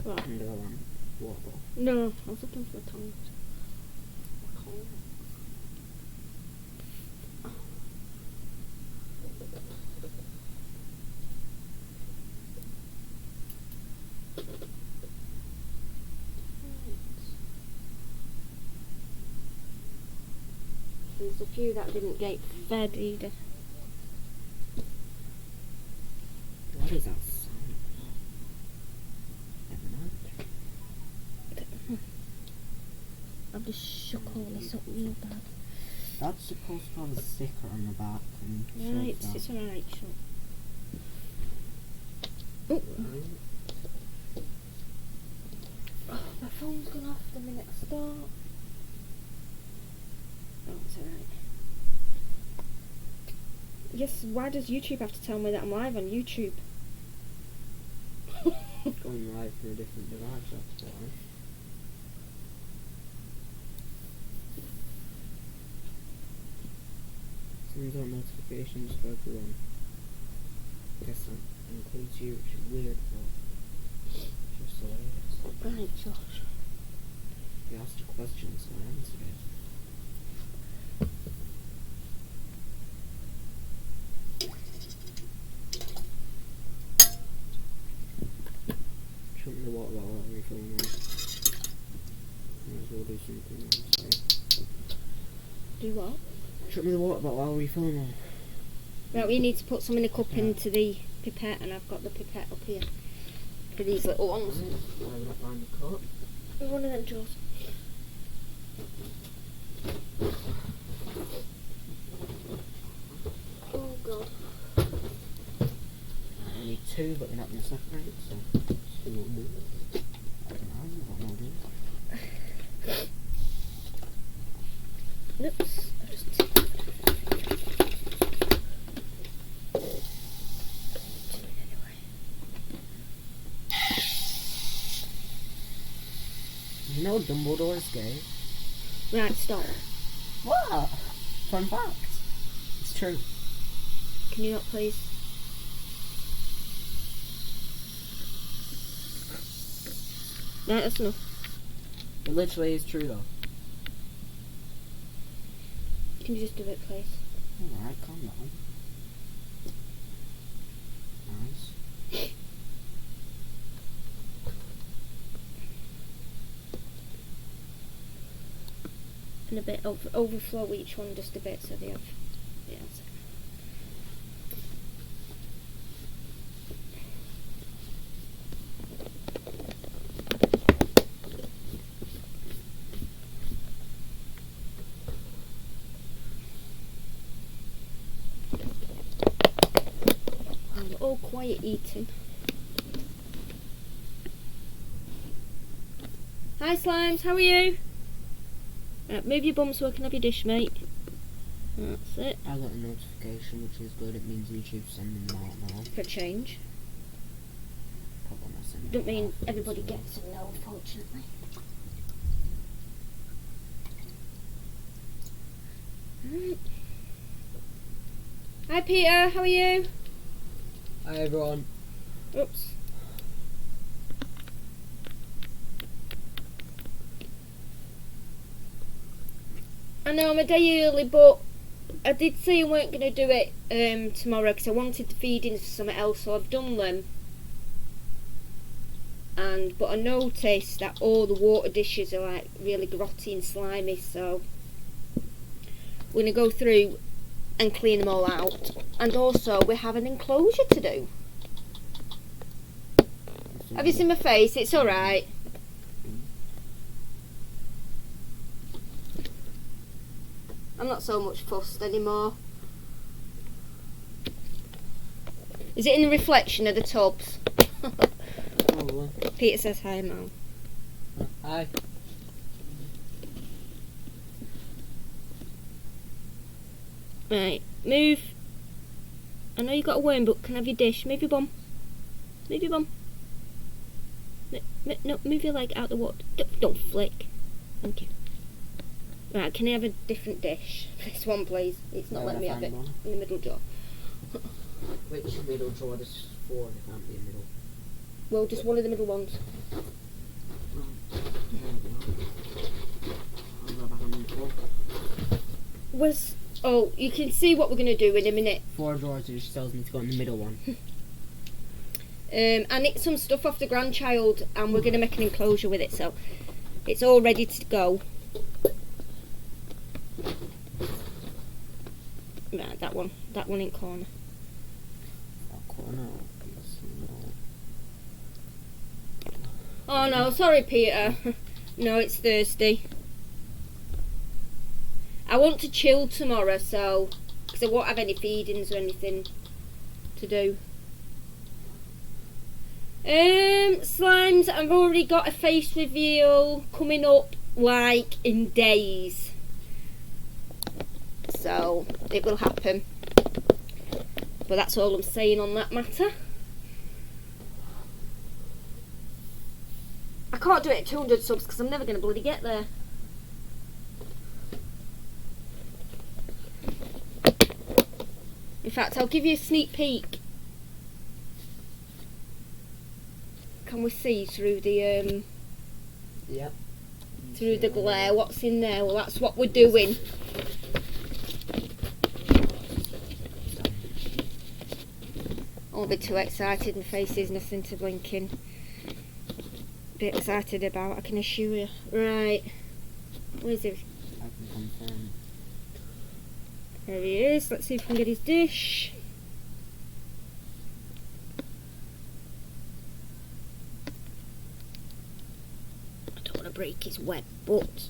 What? Under the lamp. Water bottle. No, I was looking for the tongs. There's a few that didn't get fed either. What is that sound? Never mind. I've just shook all this up real bad. That's supposed to have a sticker on the back. And Right, it's alright, sure. Oh. Oh, my phone's gone off the minute I start. Oh, it's alright. Yes, why does YouTube have to tell me that I'm live on YouTube? Going live from a different device, that's why. Sends out notifications for everyone. I guess that includes you, which is weird, but just the way it is. Right, Josh. You asked a question, so I answered it. Chuck me the water bottle while we're filming. Might as well do something else, sorry. Do what? Chuck me the water bottle while we're filming. Right, we need to put some in a cup into the pipette, and I've got the pipette up here for these little ones. Why would I find the cup? One of them, George. Oh God. I need two, but they're not going to separate, so two will do. I don't know what I'll do. Oops. You know Dumbledore's gay? Right, stop. What? Fun fact. It's true. Can you not please? Right, that's enough. It literally is true though. Can you just do it, please? Alright, calm down. Nice. And a bit overflow each one just a bit so they have. Yeah, that's it. All quiet eating. Hi Slimes, how are you? Right, move your bum so I can have your dish, mate. That's it. I got a notification, which is good. It means YouTube's sending them out now. For change. Probably not sending Don't them mean out. everybody gets them though, unfortunately. Right. Hi Peter, how are you? Hi everyone. Oops. I know I'm a day early, but I did say I weren't going to do it tomorrow because I wanted to feed into something else, so I've done them. But I noticed that all the water dishes are like really grotty and slimy, so we're going to go through and clean them all out. And also we have an enclosure to do. Have you seen my face? It's alright. I'm not so much fussed anymore. Is it in the reflection of the tubs? Probably. Peter says hi, Mum. Hi. Right, move. I know you got a worm, but can I have your dish? Move your bum. Move your bum. No, move your leg out the water. Don't flick. Thank you. Right, can I have a different dish? This one, please. It's not letting me have it in the middle jar. Which middle drawer? This is 4 and it can't be a middle. Well, just one of the middle ones. Was you can see what we're going to do in a minute. 4 drawers, it just tells me to go in the middle one. I nicked some stuff off the grandchild and we're going to make an enclosure with it, so it's all ready to go. Right, that one in corner. That corner. Oh no, sorry Peter. No, it's Thursday. I want to chill tomorrow, so because I won't have any feedings or anything to do. Slimes, I've already got a face reveal coming up like in days, so it will happen, but that's all I'm saying on that matter. I can't do it at 200 subs because I'm never going to bloody get there. In fact, I'll give you a sneak peek. Can we see through the Yep. through the glare what's in there? Well, that's what we're doing. I won't be too excited. My face is nothing to blinking be excited about, I can assure you. Right, where's he? I can confirm. There he is. Let's see if we can get his dish. I don't want to break his web, but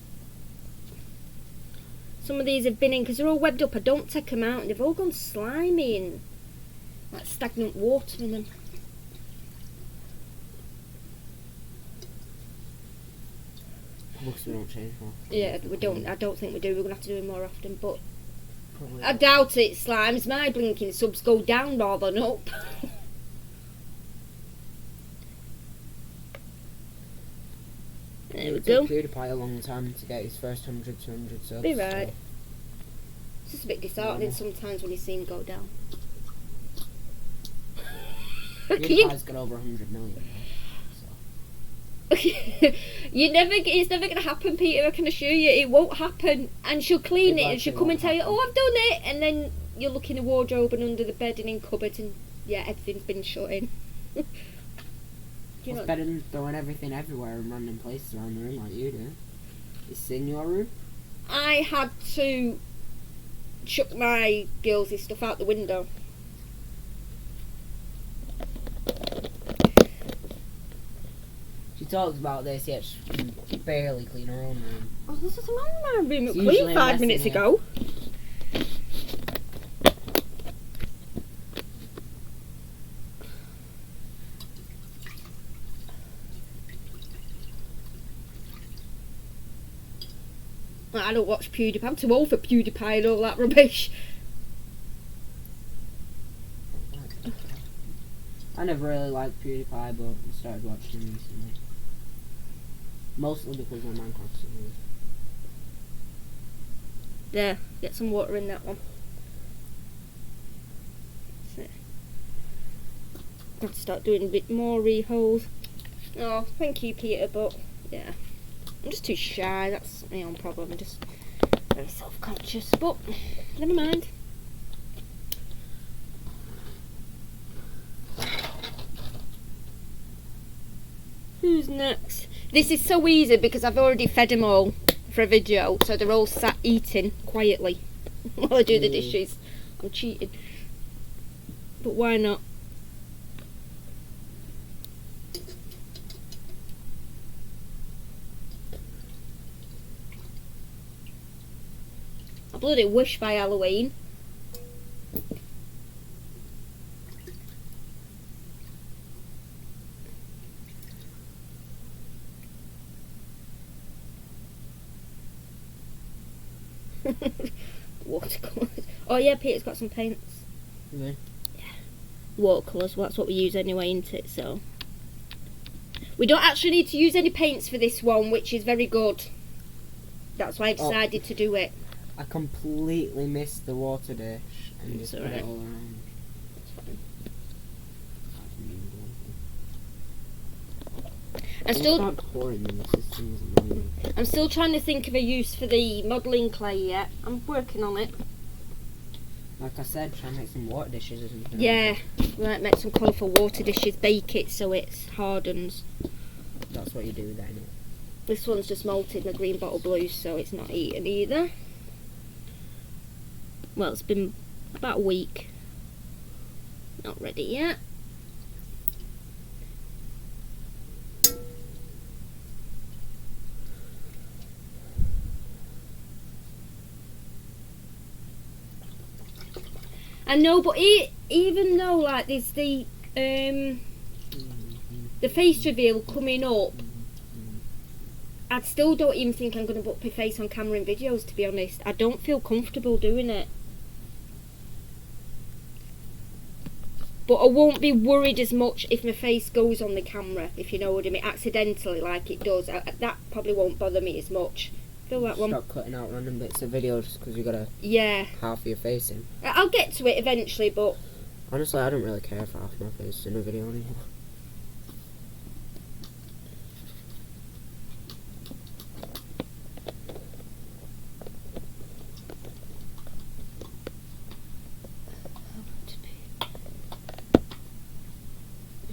some of these have been in because they're all webbed up. I don't take them out and they've all gone slimy and like stagnant water in them. Looks we don't change more. Yeah, we don't. I don't think we do. We're gonna have to do it more often, but Probably I doubt it. Slimes, my blinking subs go down rather than up. There we go. It took PewDiePie a long time to get his first 100, 200 subs. Be right. So. It's just a bit disheartening sometimes when you see him go down. PewDiePie's got over 100 million. It's never going to happen, Peter. I can assure you, it won't happen. And she'll clean it, and she'll come and tell you, "Oh, I've done it," and then you look in the wardrobe and under the bed and in cupboards, and yeah, everything's been shut in. It's better than throwing everything everywhere in random places around the room like you do. Is it in your room? I had to chuck my girls' stuff out the window. She talks about this, yet she can barely clean her own room. Oh, this is my room. It It's cleaned usually 5 messy minutes here. ago. I don't watch PewDiePie. I'm too old for PewDiePie and all that rubbish. I never really liked PewDiePie, but I started watching him recently. Mostly because my Minecraft series. There, get some water in that one. That's it. Got to start doing a bit more reholes. Oh, thank you, Peter, but yeah. I'm just too shy, that's my own problem. I'm just very self-conscious, but never mind. Who's next? This is so easy because I've already fed them all for a video, so they're all sat eating quietly while I do the dishes. I'm cheating. But why not? I bloody wish by Halloween. Watercolours. Oh yeah, Peter's got some paints. Really? Yeah. Watercolours, well, that's what we use anyway, isn't it? So we don't actually need to use any paints for this one, which is very good. That's why I decided to do it. I completely missed the water dish and just put it all around. I'm still pouring in the system is annoying. I'm still trying to think of a use for the modelling clay yet. I'm working on it. Like I said, try and make some water dishes or something. Yeah, we might make some colourful water dishes, bake it so it hardens. That's what you do then. This one's just molted in the green bottle blue, so it's not eaten either. Well, it's been about a week. Not ready yet. I know, but even though like there's the face reveal coming up, I still don't even think I'm going to put my face on camera in videos, to be honest. I don't feel comfortable doing it. But I won't be worried as much if my face goes on the camera, if you know what I mean, accidentally like it does. That probably won't bother me as much. Feel that one. Stop cutting out random bits of video just because you got a half of your face in. I'll get to it eventually, but honestly, I don't really care if half my face is in a video anymore.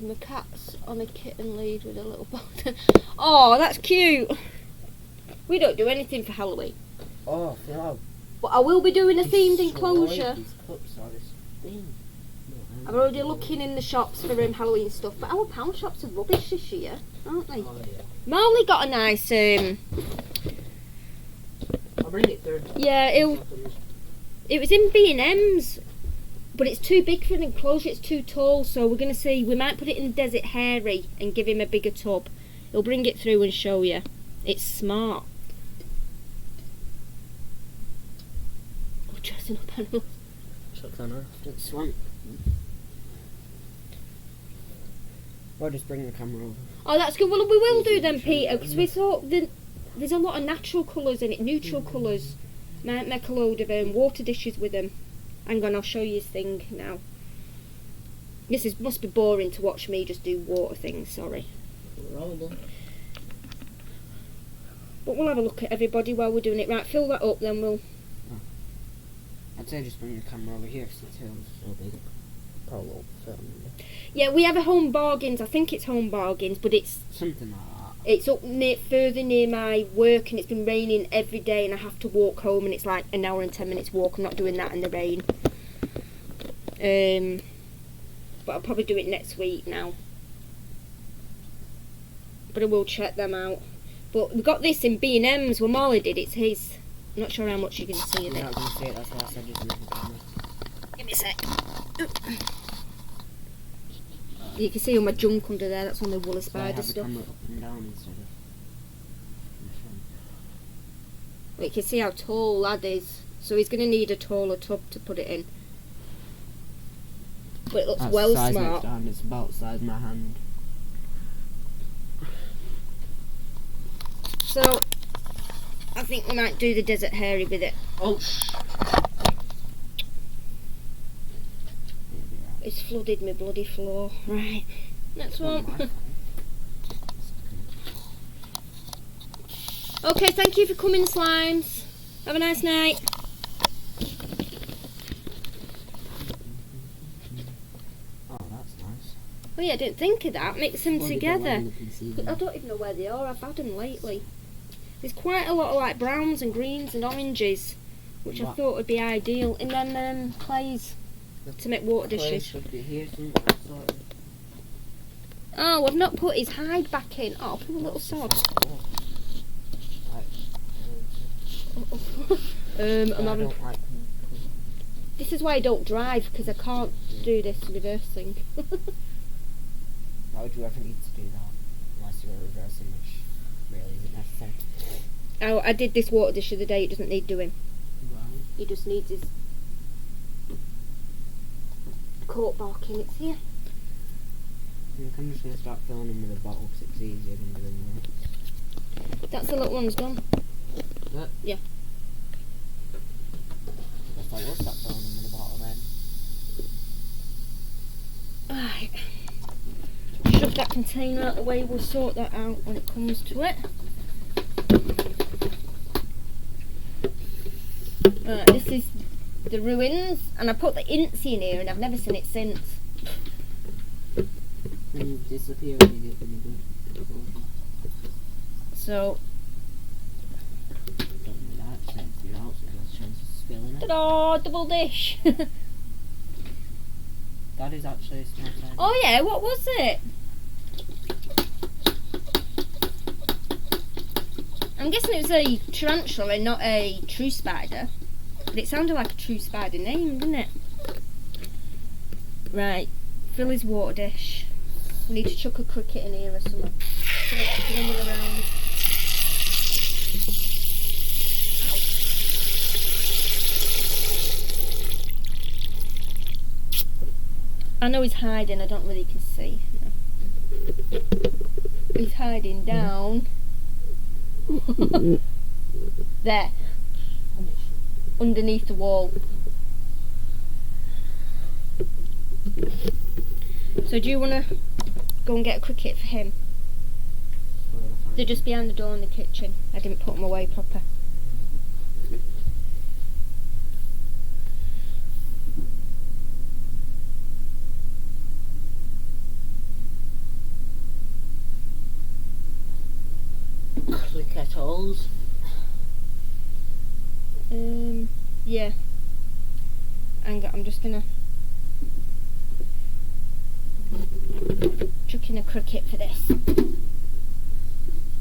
my cat's on a kitten lead with a little button. Oh, that's cute. We don't do anything for Halloween. Oh, no. But I will be doing a themed enclosure. I'm already looking in the shops for Halloween stuff, but our pound shops are rubbish this year, aren't they? Oh, yeah. Marley got a nice I'll bring it through. yeah, it was in B&M's, but it's too big for an enclosure, it's too tall, so we're going to see, we might put it in Desert Hairy and give him a bigger tub. He'll bring it through and show you. It's smart. Oh, dressing up animals. Chuck on her. It's swamp. Or just bring the camera over. Oh, that's good. Well, we will do them, Peter, because we thought there's a lot of natural colours in it, neutral colours. Might make a load of water dishes with them. Hang on, I'll show you this thing now. This must be boring to watch me just do water things, sorry. But we'll have a look at everybody while we're doing it. Right, fill that up, then we'll... I'd say just bring the camera over here because the tail's so big. Probably won't fit on there. Yeah, we have a Home Bargains. I think it's Home Bargains, but it's... something like that. It's up further near my work, and it's been raining every day, and I have to walk home, and it's like an hour and 10 minutes walk. I'm not doing that in the rain. But I'll probably do it next week now. But I will check them out. But we got this in B&M's. Well, Marley did. It's his. I'm not sure how much you can see of it. You're not going to see it. That's why I said just use the camera. Give me a sec. You can see all my junk under there. That's all my woolly spider stuff. Camera up and down instead of well, you can see how tall lad is. So he's going to need a taller tub to put it in. But it looks that's well size smart. Down. It's about the size of my hand. So I think we might do the Desert Hairy with it. Oh. It's flooded my bloody floor. Right, next one. Okay, thank you for coming, slimes. Have a nice night. Oh, that's nice. Oh yeah, I didn't think of that. Mix them together. I I don't even know where they are. I've had them lately. There's quite a lot of like browns and greens and oranges, which I thought would be ideal. And then clays to make water dishes. Should be here Oh, I've not put his hide back in. Oh, put a little sod. I'm having... This is why I don't drive, because I can't do this reverse thing. Why would you ever need to do that? Unless you were reversing, which really isn't necessary. Oh, I did this water dish the other day. It doesn't need doing. Right. He just needs his cork bark in. It's here. I think I'm just going to start filling them with a bottle because it's easier than doing that. That's the little one's done. What? Yeah. I guess I will start filling them with a bottle then. Right. Shove that container out of the way. We'll sort that out when it comes to it. Right, this is the ruins, and I put the Incy in here, and I've never seen it since. When you disappear, when you get really good. So, Don't do that. Chance you're out, so there's a chance of spilling it. ta-da! Double dish. That is actually a smart idea. Oh yeah, what was it? I'm guessing it was a tarantula and not a true spider. But it sounded like a true spider name, didn't it? Right, fill his water dish. We need to chuck a cricket in here or something. Around. I know he's hiding, I don't really can see. No. He's hiding down. There. Underneath the wall. So do you want to go and get a cricket for him? They're just behind the door in the kitchen. I didn't put them away proper. Cricketals. Yeah. I'm just gonna chuck in a cricket for this. Is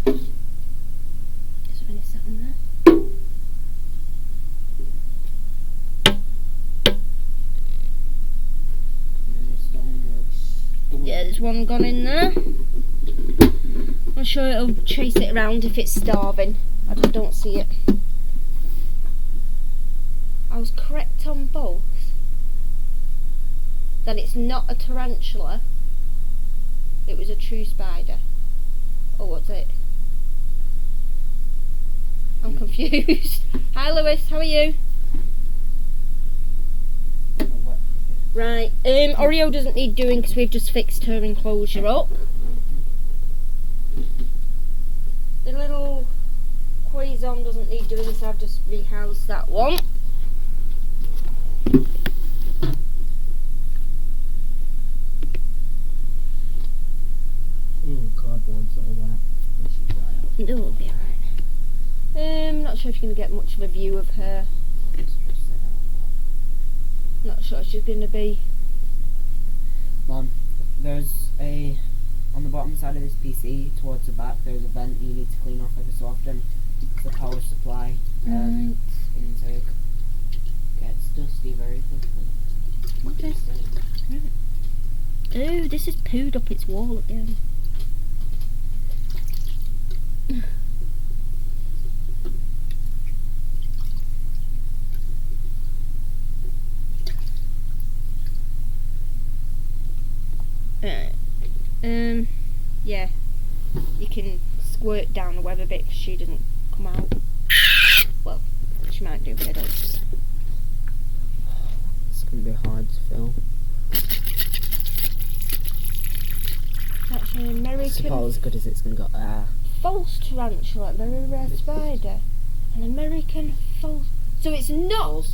there any sat in there? Yeah, there's one gone in there. I'm sure it'll chase it around if it's starving. I just don't see it. I was correct on both. That it's not a tarantula. It was a true spider. Or was it? I'm confused. Hi Lewis, how are you? Right, Oreo doesn't need doing because we've just fixed her enclosure up. The little Quaison doesn't need doing, so I've just rehoused that one. Cardboard's all wet. We should dry out. It will be alright. Not sure if you're going to get much of a view of her. Let's just set out. Not sure she's going to be. Mom, there's on the bottom side of this PC, towards the back, there's a vent you need to clean off every so often. It's the power supply intake. Gets dusty very quickly. Okay. Ooh, this has pooed up its wall again. Yeah, you can squirt down the web a bit because she doesn't come out. Well, she might do, but I don't. It's going to be hard to fill. That's an American. It's about as good as it's going to go. False tarantula, very rare spider. An American false. So it's not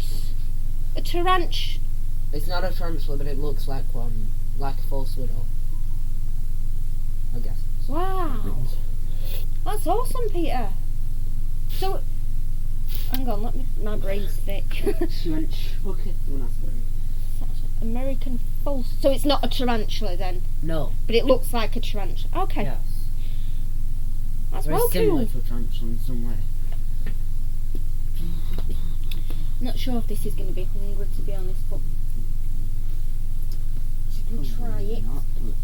a tarantula. It's not a tarantula, but it looks like one, like a false widow. I guess. Wow, that's awesome, Peter. So, hang on, my brain's thick. She went okay when I saw it. American false. So it's not a tarantula then, No. but it looks like a tarantula. Okay, Yes. that's Very well similar cool. to a tarantula in some way. Not sure if this is going to be hungry, to be honest, but we can try it. Not much.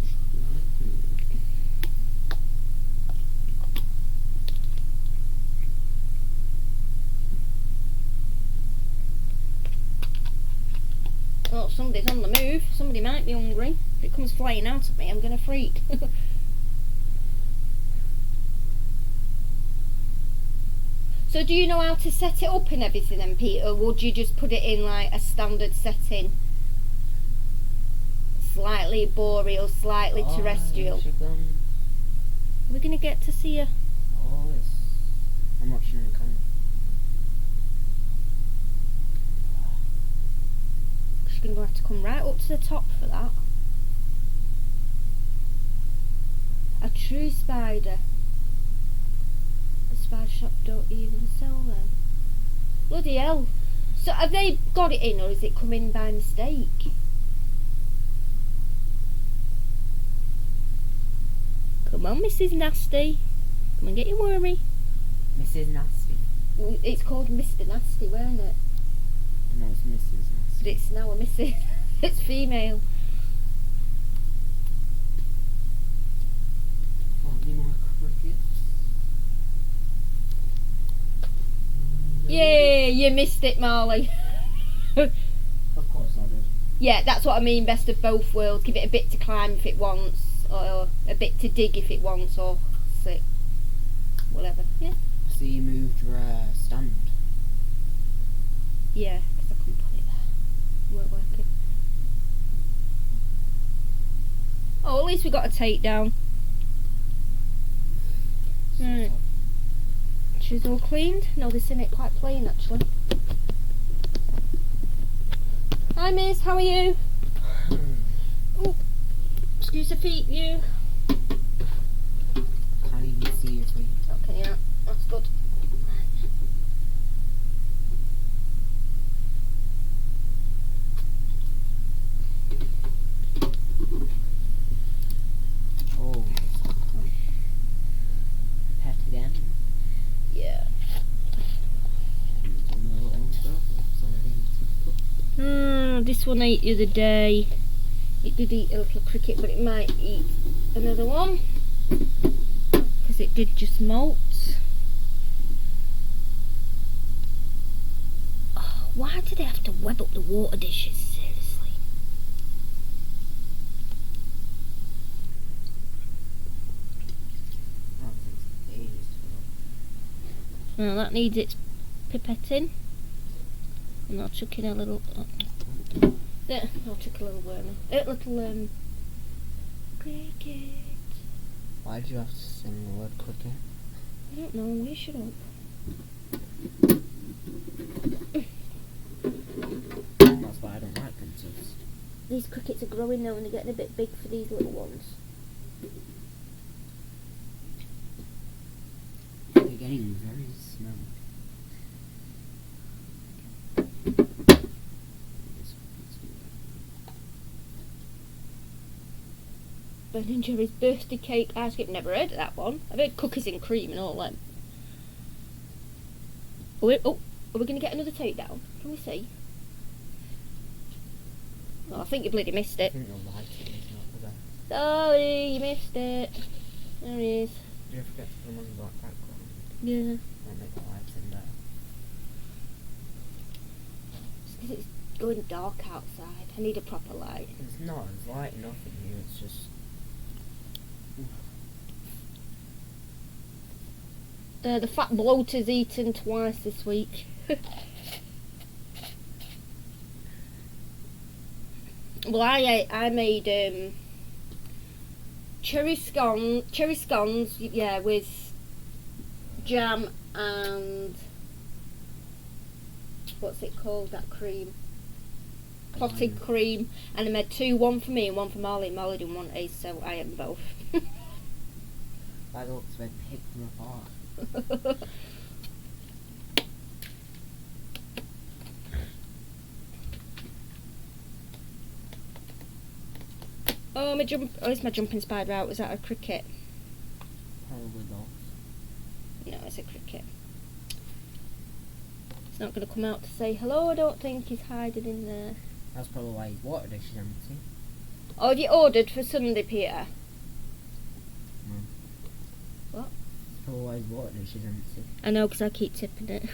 Oh, somebody's on the move. Somebody might be hungry. If it comes flying out at me, I'm going to freak. So do you know how to set it up and everything then, Peter? Or would you just put it in like a standard setting? slightly boreal, slightly terrestrial. There she comes. We're going to get to see her. Oh, it's... I'm watching on the camera. She's going to have to come right up to the top for that. A true spider. The spider shop don't even sell them. Bloody hell. So have they got it in, or is it come in by mistake? Come on, Mrs. Nasty. Come and get your wormy. Mrs. Nasty. It's called Mr. Nasty, weren't it? No, it's Mrs. But Nasty. it's now a Mrs. It's female. Oh, any more crickets? No. Yay, you missed it, Marley. Of course I did. Yeah, that's what I mean, best of both worlds. Give it a bit to climb if it wants, or a bit to dig if it wants, or sit. Whatever. Yeah. So you moved your stand. Yeah, because I couldn't put it there. Weren't working. Oh, at least we got a takedown. Right. She's all cleaned. No, this in it quite plain actually. Hi miss, how are you? Oh, excuse the feet, you. Can't even see your feet. Okay, yeah, that's good. Oh, pet again. Yeah. This one ate the other day. It did eat a little cricket, but it might eat another one because it did just molt. Oh, why do they have to web up the water dishes? Seriously. Well, that needs its pipetting. And I'll chuck in a little. There, I'll chuck a little wormy. Little cricket. Why did you have to sing the word cricket? I don't know. You shut up. That's why I don't like princess. These crickets are growing now, and they're getting a bit big for these little ones. They're getting very smelly. Ben and Jerry's birthday cake ice cream. Never heard of that one. I've heard cookies and cream and all them. Are we going to get another takedown? Can we see? Oh, I think you bloody missed I it. think the lighting is not the best. Sorry, you missed it. There he is. Did you forget to put them on the black background? Yeah. I'll make the lights in there. It's 'cause it's going dark outside. I need a proper light. It's not as light enough in here, it's just... The fat bloater's eaten twice this week. Well, I made cherry scones, yeah, with jam and what's it called? That cream, clotted cream, and I made two, one for me and one for Molly. Molly didn't want these, so I ate them both. By the looks of it, picked them apart. Oh, is my jumping spider out? Was that a cricket? Probably not. No, it's a cricket. It's not going to come out to say hello, I don't think. He's hiding in there. That's probably why his water dish is empty. Oh, have you ordered for Sunday, Peter? No. What? That's probably why his water dish is empty. I know, because I keep tipping it.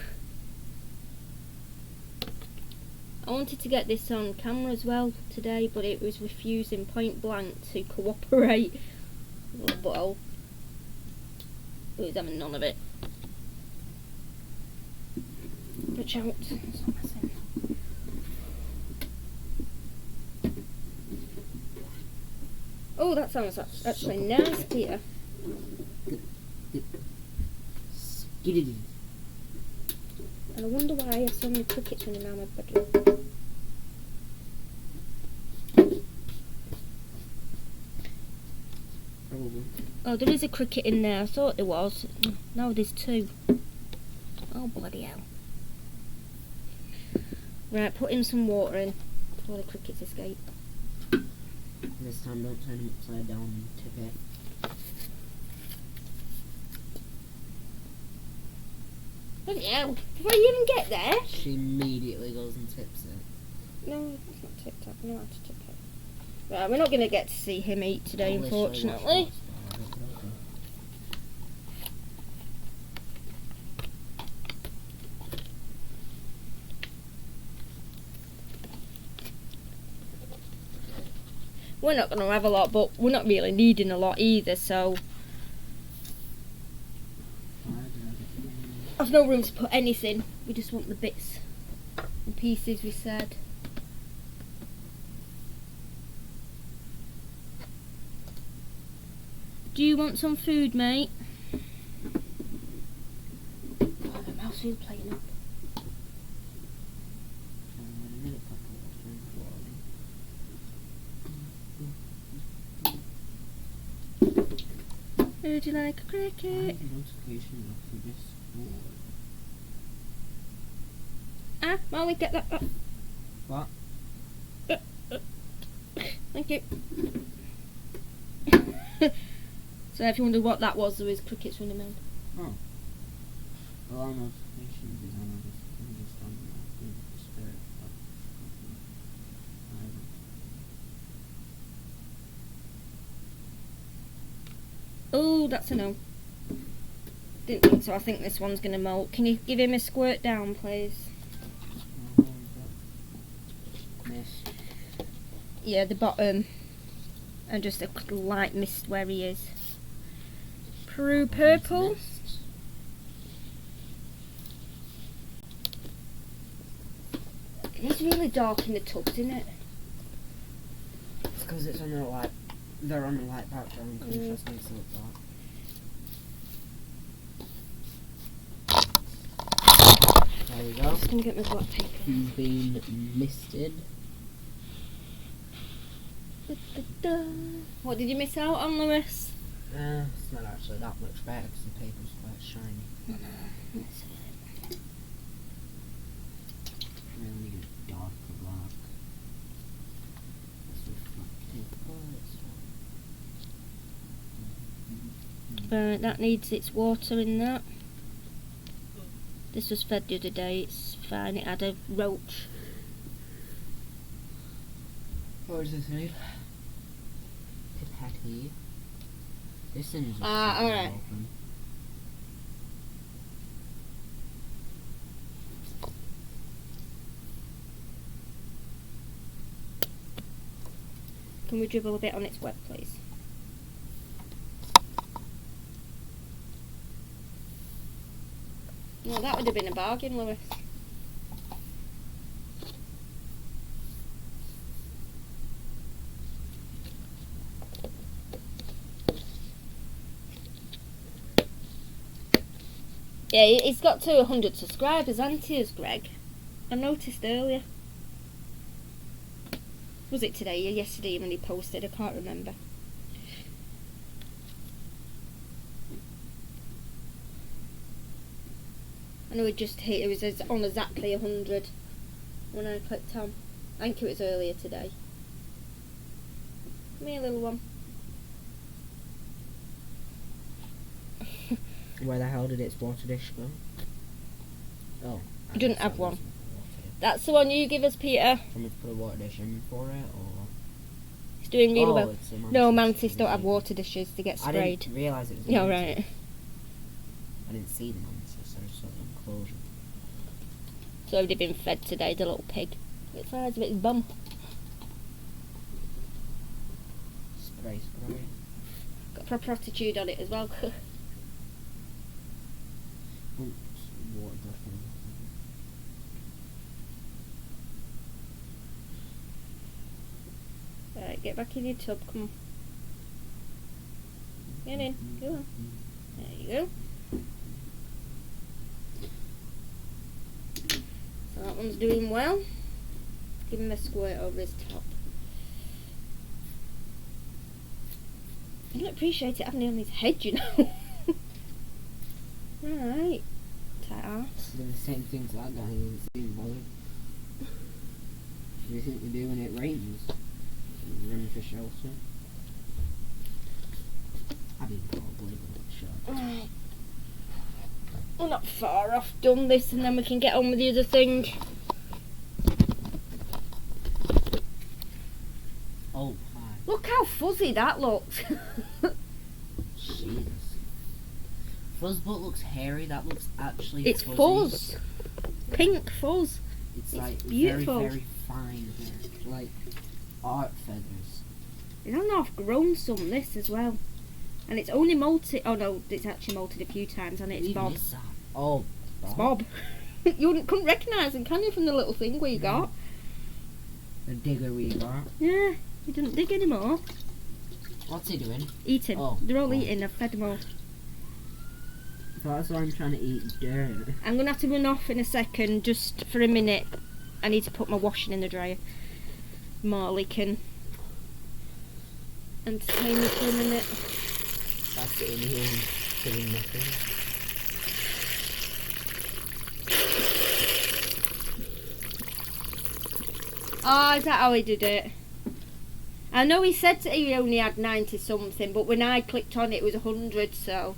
I wanted to get this on camera as well today, but it was refusing point blank to cooperate. Little bottle. It was having none of it. Watch out. It's not messing. Oh, that sounds actually nice, Peter. Skiddy. And I wonder why I have so many crickets running around my bedroom. Probably. Oh, there is a cricket in there. I thought there was. No, there's two. Oh, bloody hell. Right, put in some water in before the crickets escape. This time don't turn them upside down and tip it. Bloody hell. Before you even get there. She immediately goes and tips it. No, it's not tipped up. I know how to tip it. Right, we're not going to get to see him eat today, unfortunately. We're not going to have a lot, but we're not really needing a lot either, so I've no room to put anything. We just want the bits and pieces, we said. Do you want some food, mate? Oh, the mouse is playing up. Would you like a cricket? Ah, Molly, get that up. What? Thank you. So if you wondered what that was, there was crickets running around. Oh. Alarm notifications is on the spirit. Oh, that's a no. Didn't think so. I think this one's going to molt. Can you give him a squirt down, please? Miss. Yeah, the bottom. And just a light mist where he is. Peru purple. It's really dark in the tubs, isn't it? It's because it's on the light. They're on the light background. Contrast makes it look dark. There we go. I'm just going to get my black paper. He's been misted. What did you miss out on, Lewis? It's not actually that much better because the paper's quite shiny. That's it. Really need a darker black. This reflective. Right, that needs its water in that. This was fed the other day, it's fine, it had a roach. What does this need? Pipette. This thing's just alright. open. Can we dribble a bit on its web, please? Well, that would have been a bargain, Lewis. Yeah, he's got to 100 subscribers, hasn't he, Greg? I noticed earlier. Was it today or yesterday when he posted? I can't remember. I know it was on exactly 100 when I clicked on. I think it was earlier today. Come here, little one. Where the hell did its water dish go? Oh. You didn't have one. That's the one you give us, Peter. Can we put a water dish in for it, or? It's doing really well. It's a No, mantis don't have water dishes. They get sprayed. I didn't realise it was a Yeah, mantis. right. I didn't see the mantis, so it's sort of enclosure. So they've been fed today, the little pig. It's the size of its bum. Spray. Got proper attitude on it as well. Oops, water definitely. Right, get back in your tub, come on. Get in. Go on. There you go. So that one's doing well. Give him a squirt over his top. I don't appreciate it having it on his head, you know. Right. Tight arse. Doing the same thing to that guy, he doesn't seem bothered. What do you think we do when it rains? Run for shelter. I mean, probably, but sure. Right. We're not far off done this, and then we can get on with the other thing. Oh, hi. Look how fuzzy that looks. Jeez. Fuzzbutt looks hairy, that looks actually It's fuzzy. fuzz. Pink fuzz. It's It's like beautiful. very, very fine hair. Like art feathers. It's on half grown some, this as well. And it's only molted. Oh no, it's actually molted a few times, and it's Even Bob. this side. Oh, It's Bob. Couldn't recognise him, can you, from the little thing we got? The digger we got. Yeah, he doesn't dig anymore. What's he doing? Eating. Oh, They're all oh. eating. I've fed them all. That's why I'm trying to eat dirt. I'm going to have to run off in a second, just for a minute. I need to put my washing in the dryer. Marley can entertain me for a minute. That's it in here doing nothing. Oh, is that how he did it? I know he said that he only had 90 something, but when I clicked on it, it was 100, so.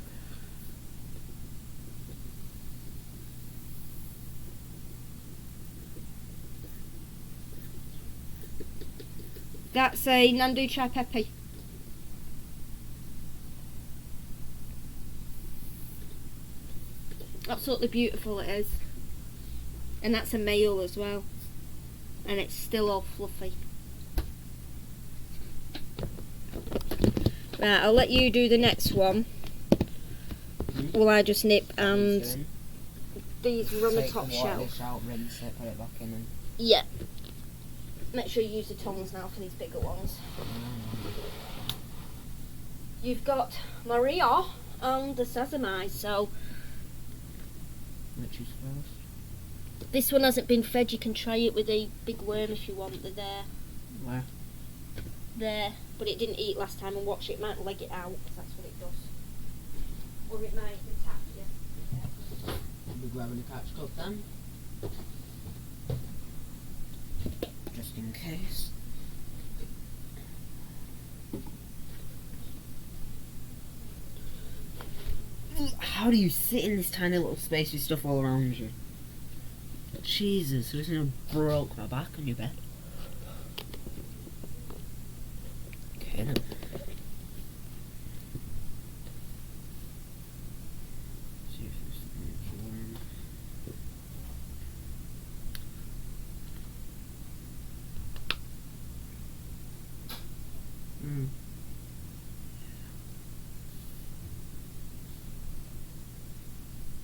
That's a Nandu Chai Pepe. Absolutely beautiful it is. And that's a male as well. And it's still all fluffy. Right, I'll let you do the next one. Will I just nip and these are on the top shelf. Out, rinse it, put it back in. And Yeah. Make sure you use the tongs now for these bigger ones. You've got Maria and the sesame, so which is first? this one hasn't been fed. You can try it with a big worm if you want. They're there. Where? There. But it didn't eat last time, and watch it might leg it out, 'cause that's what it does. Or it might attack you. I'll be grabbing a catch cup then. Just in case. How do you sit in this tiny little space with stuff all around you? Jesus, I just nearly broke my back on your bed. Okay then. See if there's something warm.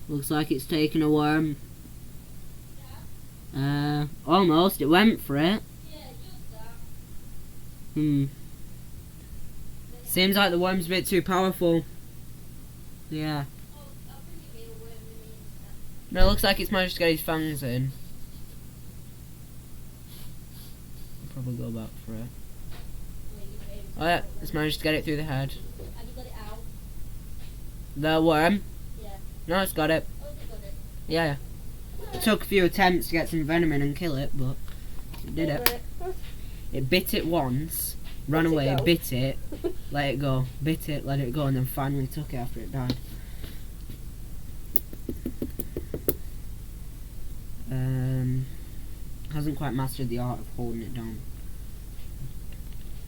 Looks like it's taken a worm. Almost. It went for it. Seems like the worm's a bit too powerful. Yeah. No, it looks like it's managed to get his fangs in. I'll probably go back for it. Oh yeah, it's managed to get it through the head. Have you got it out? The worm? Yeah. No, it's got it. Oh, you got it. Yeah. It took a few attempts to get some venom in and kill it, but it did it. It bit it once, ran away, bit it, let it go, bit it, let it go, and then finally took it after it died. Hasn't quite mastered the art of holding it down.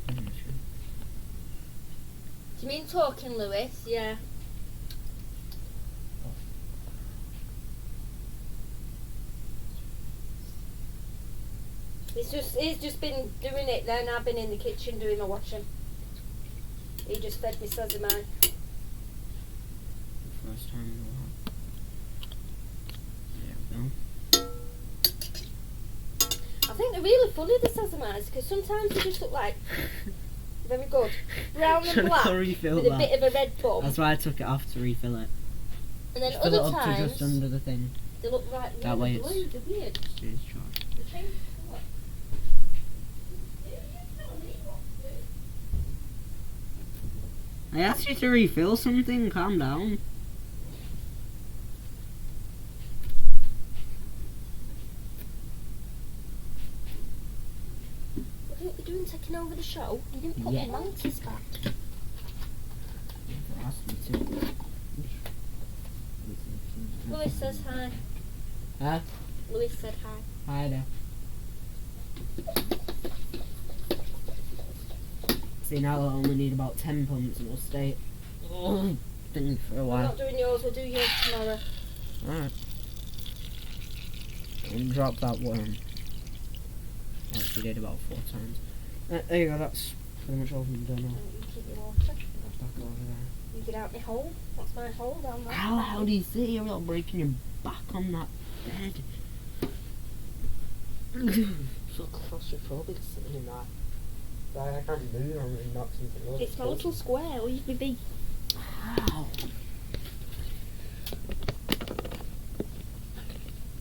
I'm not sure. Do you mean talking, Lewis? Yeah. He's just been doing it then. I've been in the kitchen doing my washing. He just fed me sesame. First time in a while. There we go. I think they're really funny, the sesames, because sometimes they just look like Very good. Brown and Trying to black refill with a that. bit of a red bum. That's why I took it off to refill it. And then Just fill it other up to times just under the thing. they look right That way blue. it's- They're weird. It's charged. They change colour. I asked you to refill something. Calm down. What are you doing, taking over the show? You didn't put Yeah. the mantis back. You asked me to. Louis says hi. Huh? Louis said hi. Hi there. See, now I only need about 10 pumps and it'll stay thing for a We're while. not doing yours, we'll do yours tomorrow. Alright. And drop that worm. Like we did about 4 times. There you go, that's pretty much all from done now. You keep your water. Back over there. You get out my hole. That's my hole down there. How the hell do you sit here without breaking your back on that bed? So claustrophobic sitting in that. Like, I can't move, I'm really not something else. It's my little square, leave me be. Ow.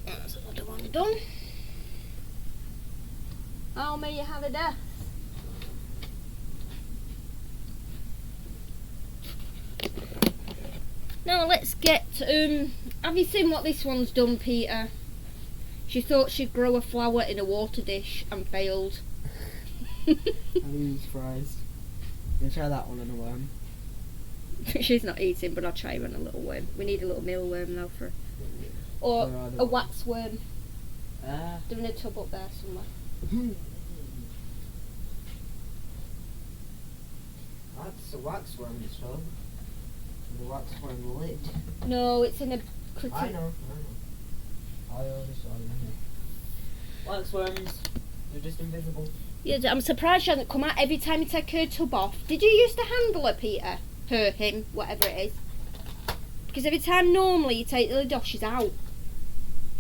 That's another one done. Oh, may you have a death. Now let's get, have you seen what this one's done, Peter? She thought she'd grow a flower in a water dish and failed. I'm surprised. Gonna try that one on a worm. She's not eating, but I'll try her on a little worm. We need a little mealworm now for her. Or Where are the a worms? waxworm. They're in a tub up there somewhere. That's a waxworm's tub. The waxworm lid. No, it's in a critic. I know. I already saw them here. Waxworms, they're just invisible. Yeah, I'm surprised she hasn't come out every time you take her tub off. Did you used to handle her, Peter? Her, him, whatever it is. Because every time normally you take the lid off, she's out.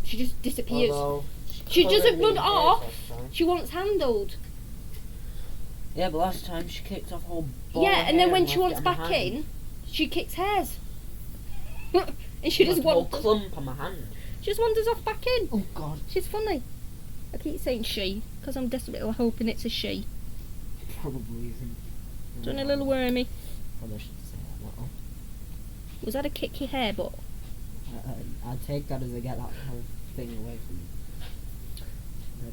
She just disappears. Although, She doesn't covered run me in off. hairs last time. She wants handled. Yeah, but last time she kicked off a whole ball Yeah, of and then hair when she left wants it on my back hand. in, she kicks hairs. And she just Left a whole wanders. clump on my hand. She just wanders off back in. Oh God. She's funny. I keep saying she, because I'm desperately hoping it's a she. Probably isn't. Doing a little wormy. Probably should say that little. Was that a kick your hair butt? I'd take that as I get that whole thing away from me. The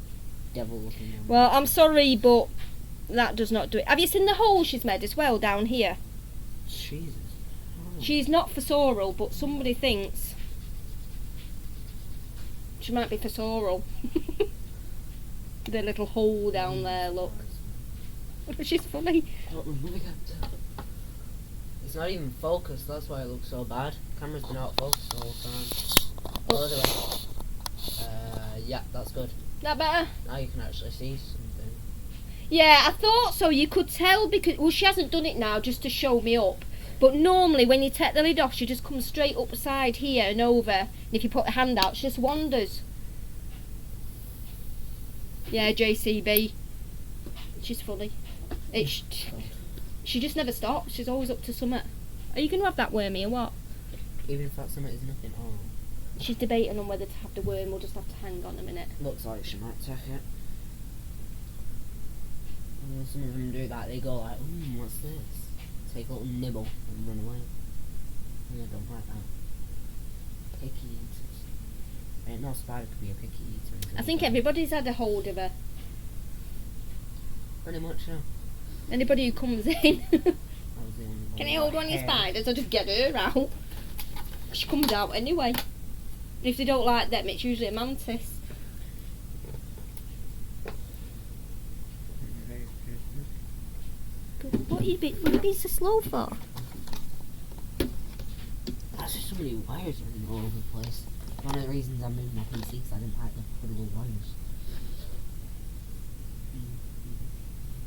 devil looking one. Well, I'm sorry, but that does not do it. Have you seen the hole she's made as well down here? Jesus. Oh. She's not fossorial, but somebody thinks she might be fossorial. The little hole down there, look. She's funny. It's not even focused, that's why it looks so bad. Camera's been out of focus the whole time. Oh, the other way. Yeah, that's good. That better? Now you can actually see something. Yeah, I thought so. You could tell because, well, she hasn't done it now just to show me up. But normally when you take the lid off, she just comes straight up the side here and over. And if you put the hand out, she just wanders. Yeah, JCB. She's funny. She just never stops. She's always up to something. Are you going to have that wormy or what? Even if that summit is nothing on. She's debating on whether to have the worm or just have to hang on a minute. Looks like she might take it. And some of them do that, they go like, what's this? Take a little nibble and run away. And they don't like that. Picky eaters. Ain't no spider could be a picky eater. I think everybody's had a hold of her. Pretty much, yeah. Anybody who comes in. That was the only one Can you with hold one of your hair. spiders? I'll just get her out. She comes out anyway. And if they don't like them, it's usually a mantis. What are you being so slow for? There's just so many wires running all over the place. One of the reasons I moved my PC is I didn't like the little wires.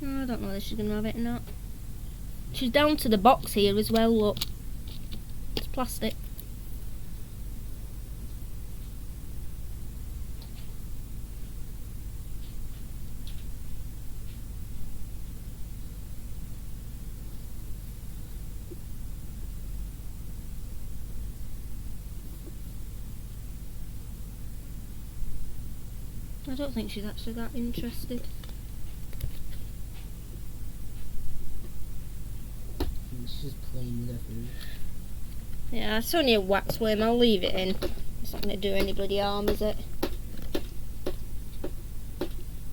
Oh, I don't know whether she's going to have it or not. She's down to the box here as well, look. It's plastic. I don't think she's actually that interested. She's just playing with her food. Yeah, it's only a wax worm. I'll leave it in. It's not going to do anybody harm, is it?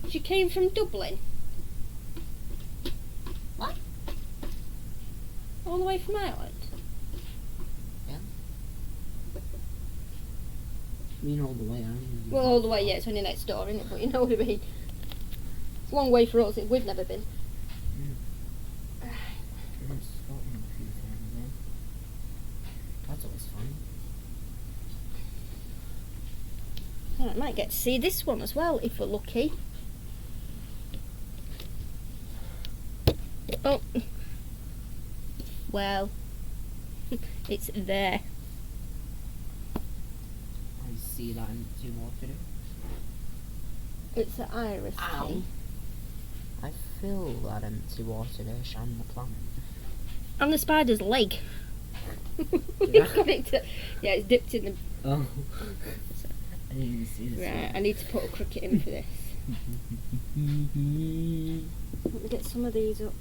She came from Dublin. What? All the way from Ireland. Yeah. I mean all the way, aren't you? Well, all the way, yeah, it's only next door, isn't it? But you know what I mean. It's a long way for us. We've never been. That's always fun. Oh, I might get to see this one as well if we're lucky. Oh, well, it's there. I see that empty water. It's an iris thing. I feel that empty water dish on the planet. And the spider's leg. Yeah. Yeah, it's dipped in the... Oh. I didn't even see this. Right, I need to put a cricket in for this. Let me get some of these up.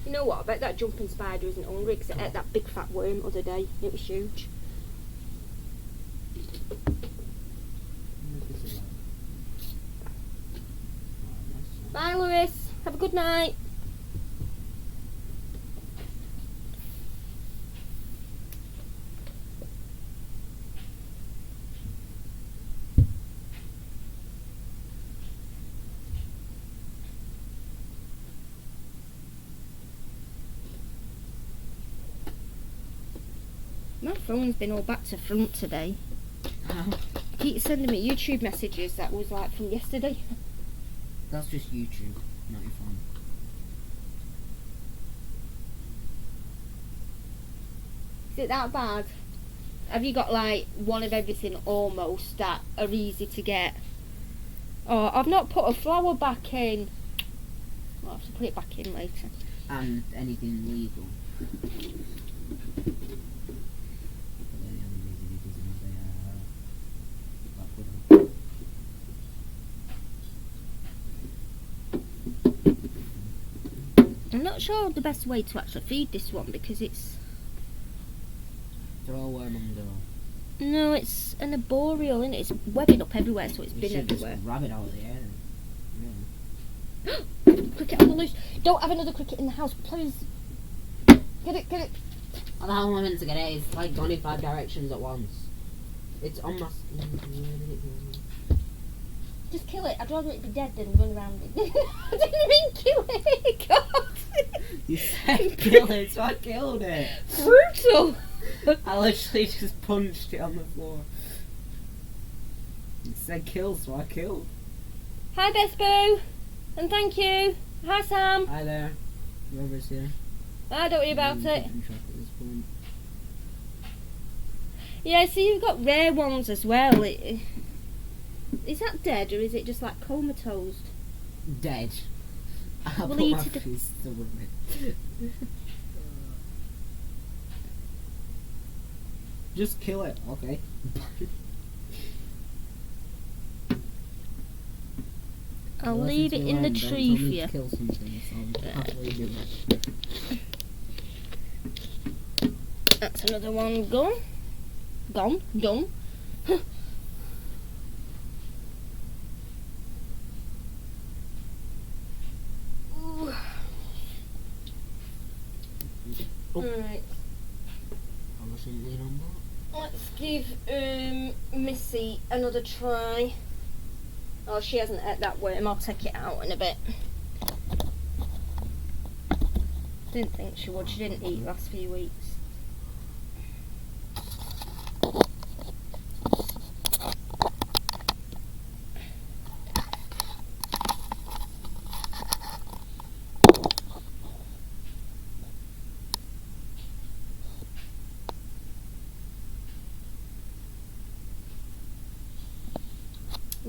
You know what, I bet that jumping spider isn't hungry because it ate that big fat worm the other day. It was huge. Bye, Lewis. Have a good night. My phone's been all back to front today. How? It keeps sending me YouTube messages that was like from yesterday. That's just YouTube, not your phone. Is it that bad? Have you got like one of everything almost that are easy to get? Oh, I've not put a flower back in. I'll have to put it back in later. And anything legal. I'm not sure the best way to actually feed this one because it's... They're all worm-on-go. No, it's an arboreal, isn't it? It's webbing up everywhere, so it's You been should everywhere. just grab it out of the air. Really. Cricket on the loose. Don't have another cricket in the house, please. Get it, get it. How the hell am I meant to get it? It's like gone in 5 directions at once. It's on my... Where did it go? Just kill it. I'd rather it be dead than run around it. I didn't mean kill it. God. You said kill it, so I killed it. Brutal. I literally just punched it on the floor. You said kill, so I killed. Hi, Best Boo. And thank you. Hi, Sam. Hi there. Whoever's here. I don't worry about I'm it. keeping track at this point. Yeah, so you've got rare ones as well. Is that dead or is it just like comatose? Dead. I'll Will put he my eat it? fist with it. Just kill it, okay? I'll Well, leave since it we in the learned, don't tree tell for me you. to kill something, so I'll happily do it. That's another one gone. Gone. Done. Oh. Right. I mustn't lean on that. Let's give Missy another try. Oh, she hasn't ate that worm. I'll take it out in a bit. Didn't think she would. She didn't eat last few weeks.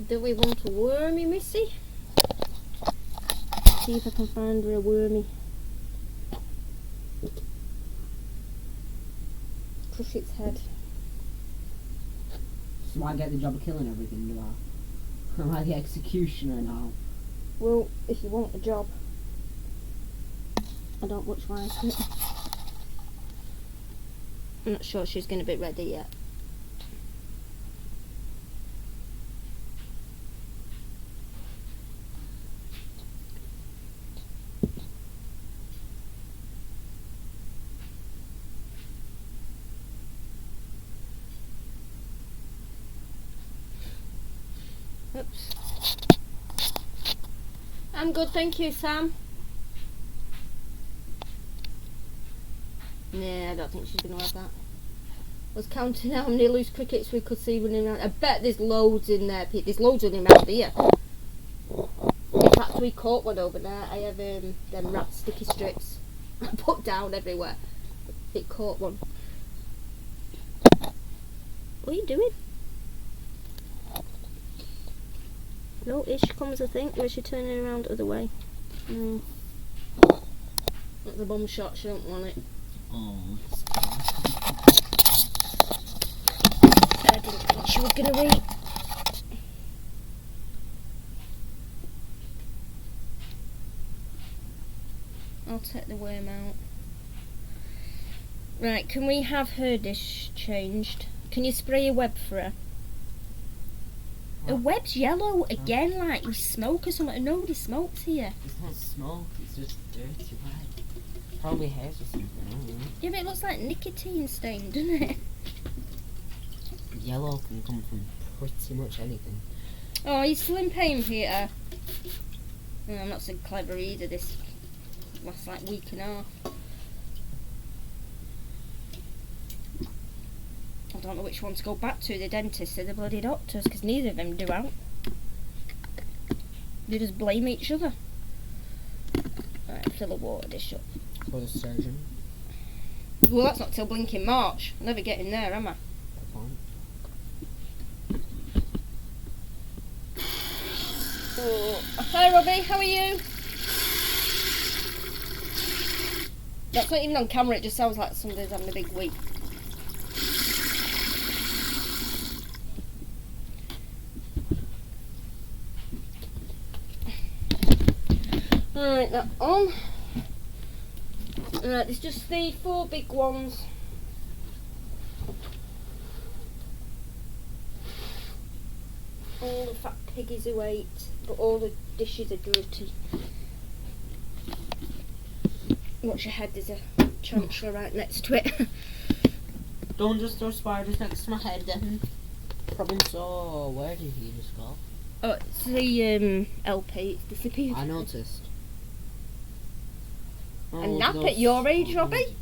Do we want a wormy, Missy? See if I can find her a wormy. Crush its head. So I get the job of killing everything, do I? Am I the executioner now? Well, if you want a job, I don't much like it. I'm not sure she's going to be ready yet. Oops. I'm good, thank you, Sam. Nah, I don't think she's going to have that. I was counting how many loose crickets we could see running around. I bet there's loads in there, Pete. There's loads running around here. In fact, we caught one over there. I have them rat sticky strips I put down everywhere. It caught one. What are you doing? No, here she comes, I think. Where's she turning around the other way? No. That's a bum shot, she don't want it. Oh. I didn't think she was going to eat. I'll take the worm out. Right, can we have her dish changed? Can you spray a web for her? The web's yellow again, like we smoke or something. Nobody smokes here. It's not smoke, it's just dirty white. Probably hairs or something, I don't know. Yeah, but it looks like nicotine stain, doesn't it? Yellow can come from pretty much anything. Oh, are you still in pain, Peter? Oh, I'm not so clever either this last like week and a half. I don't know which one to go back to, the dentist or the bloody doctors, because neither of them do out. They just blame each other. Right, fill a water dish up. For the surgeon. Well, that's not till blinking March. I'll never get in there, am I? Oh. Hi Robbie, how are you? That's not even on camera, it just sounds like somebody's having a big week. Alright, that on. Alright, there's just the 4 big ones. All the fat piggies who ate, but all the dishes are dirty. Watch your head, there's a chancellor right next to it. Don't just throw spiders next to my head then. Problem solved. Where did he just go? Oh, it's the LP, it's disappeared. I noticed. A nap at your age, Robbie?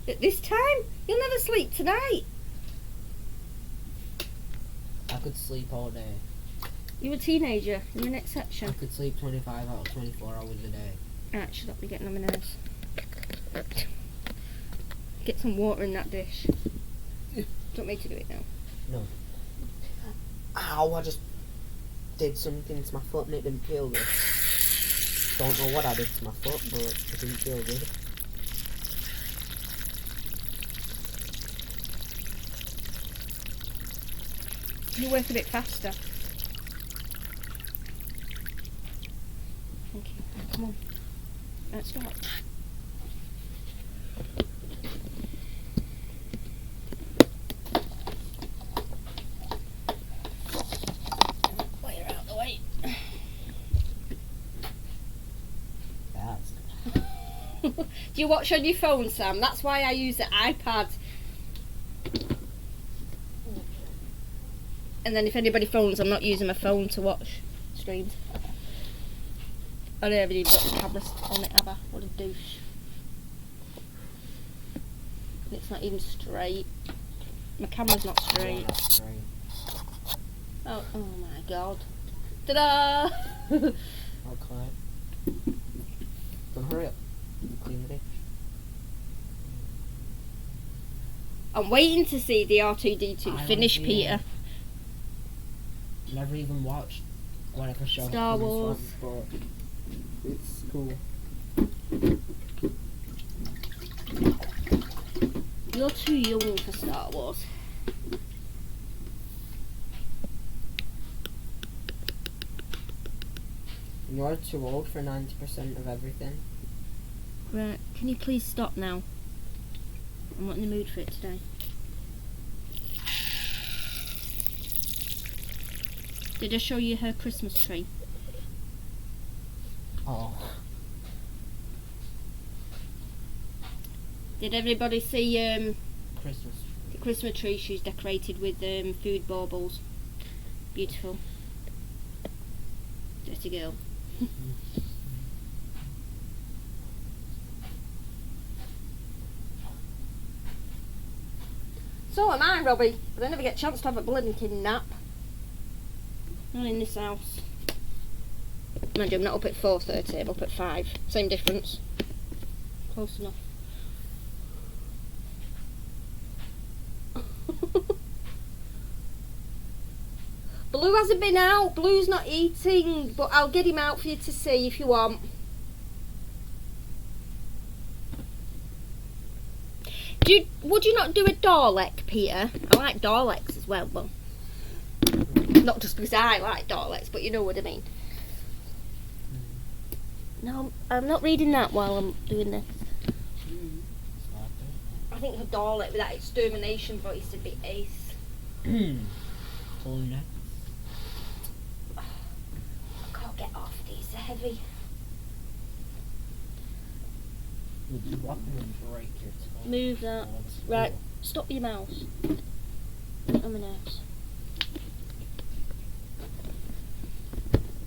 At this time? You'll never sleep tonight. I could sleep all day. You're a teenager, you're an I exception. could sleep 25 out of 24 hours a day. Actually, that'll be getting on my nerves. Get some water in that dish. Don't make you do it now. No. Ow, I just did something to my foot and it didn't feel good. Don't know what I did to my foot, but it didn't feel good. You work a bit faster. Okay, come on. Let's start. While you're out of the way. That's Do you watch on your phone, Sam? That's why I use the iPad. And then if anybody phones, I'm not using my phone to watch streams. I never even got the camera on it, have I? What a douche. And it's not even straight. My camera's not straight. Oh my god. Ta-da! Okay. Don't hurry up. Clean the dish. I'm waiting to see the R2-D2 finish, Peter. Never even watched whatever show. Star Wars. But it's cool. You're too young for Star Wars. You're too old for 90% of everything. Right, can you please stop now? I'm not in the mood for it today. Did I show you her Christmas tree? Oh. Did everybody see Christmas. the Christmas tree she's decorated with food baubles? Beautiful. Dirty girl. So am I, Robbie, but I never get a chance to have a blinking nap. Not in this house. Mind you, I'm not up at 4:30, I'm up at 5. Same difference. Close enough. Blue hasn't been out. Blue's not eating, but I'll get him out for you to see if you want. Would you not do a Dalek, Peter? I like Daleks as well, but not just because I like Daleks, but you know what I mean. No, I'm not reading that while I'm doing this. I think a Dalek with that extermination voice would be ace. Oh, no. I can't get off these, they're heavy. Move that. Right, stop your mouse. On my nerves.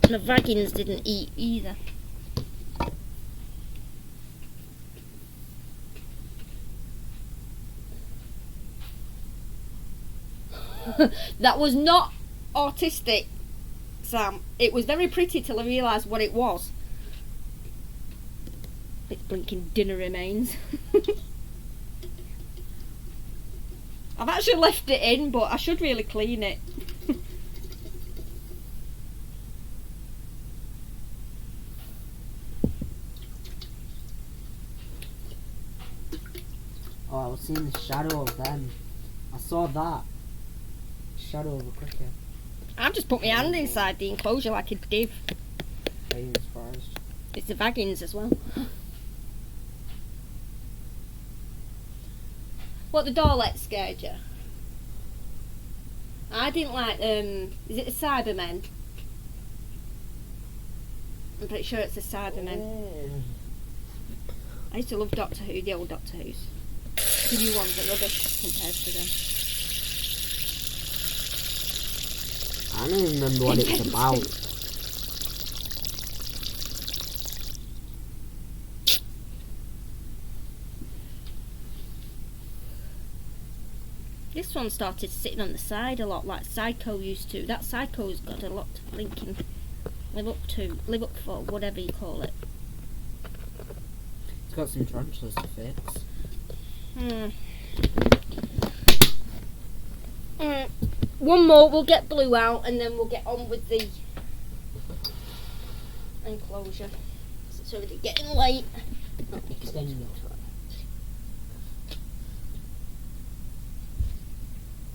The vagins didn't eat either. That was not autistic, Sam. It was very pretty till I realised what it was. It's blinking dinner remains. I've actually left it in, but I should really clean it. Oh, I was seeing the shadow of them. I saw that. Shadow of a cricket. I've just put my hand inside the enclosure like a div. Are you surprised? It's the vagins as well. What, the Daleks scared you? I didn't like is it the Cybermen? I'm pretty sure it's the Cybermen. I used to love Doctor Who, the old Doctor Who's. The new ones are rubbish compared to them. I don't even remember what it was about. This one started sitting on the side a lot, like Psycho used to. That Psycho's got a lot to blinking live up for, whatever you call it. It's got some tarantulas to fix. One more, we'll get Blue out, and then we'll get on with the enclosure. It's already getting late. Oh, Extending it.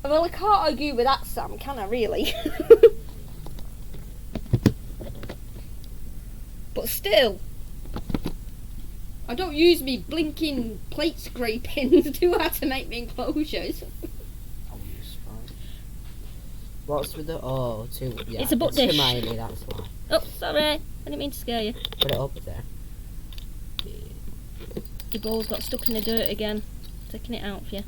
Well, I can't argue with that, Sam, can I, really? But still, I don't use me blinking plate scrapings, do I, to make me enclosures? What's with the two? Yeah, It's a butt dish. Hermione, that's why. Oh, sorry, I didn't mean to scare you. Put it up there. Your ball's got stuck in the dirt again. Taking it out for you.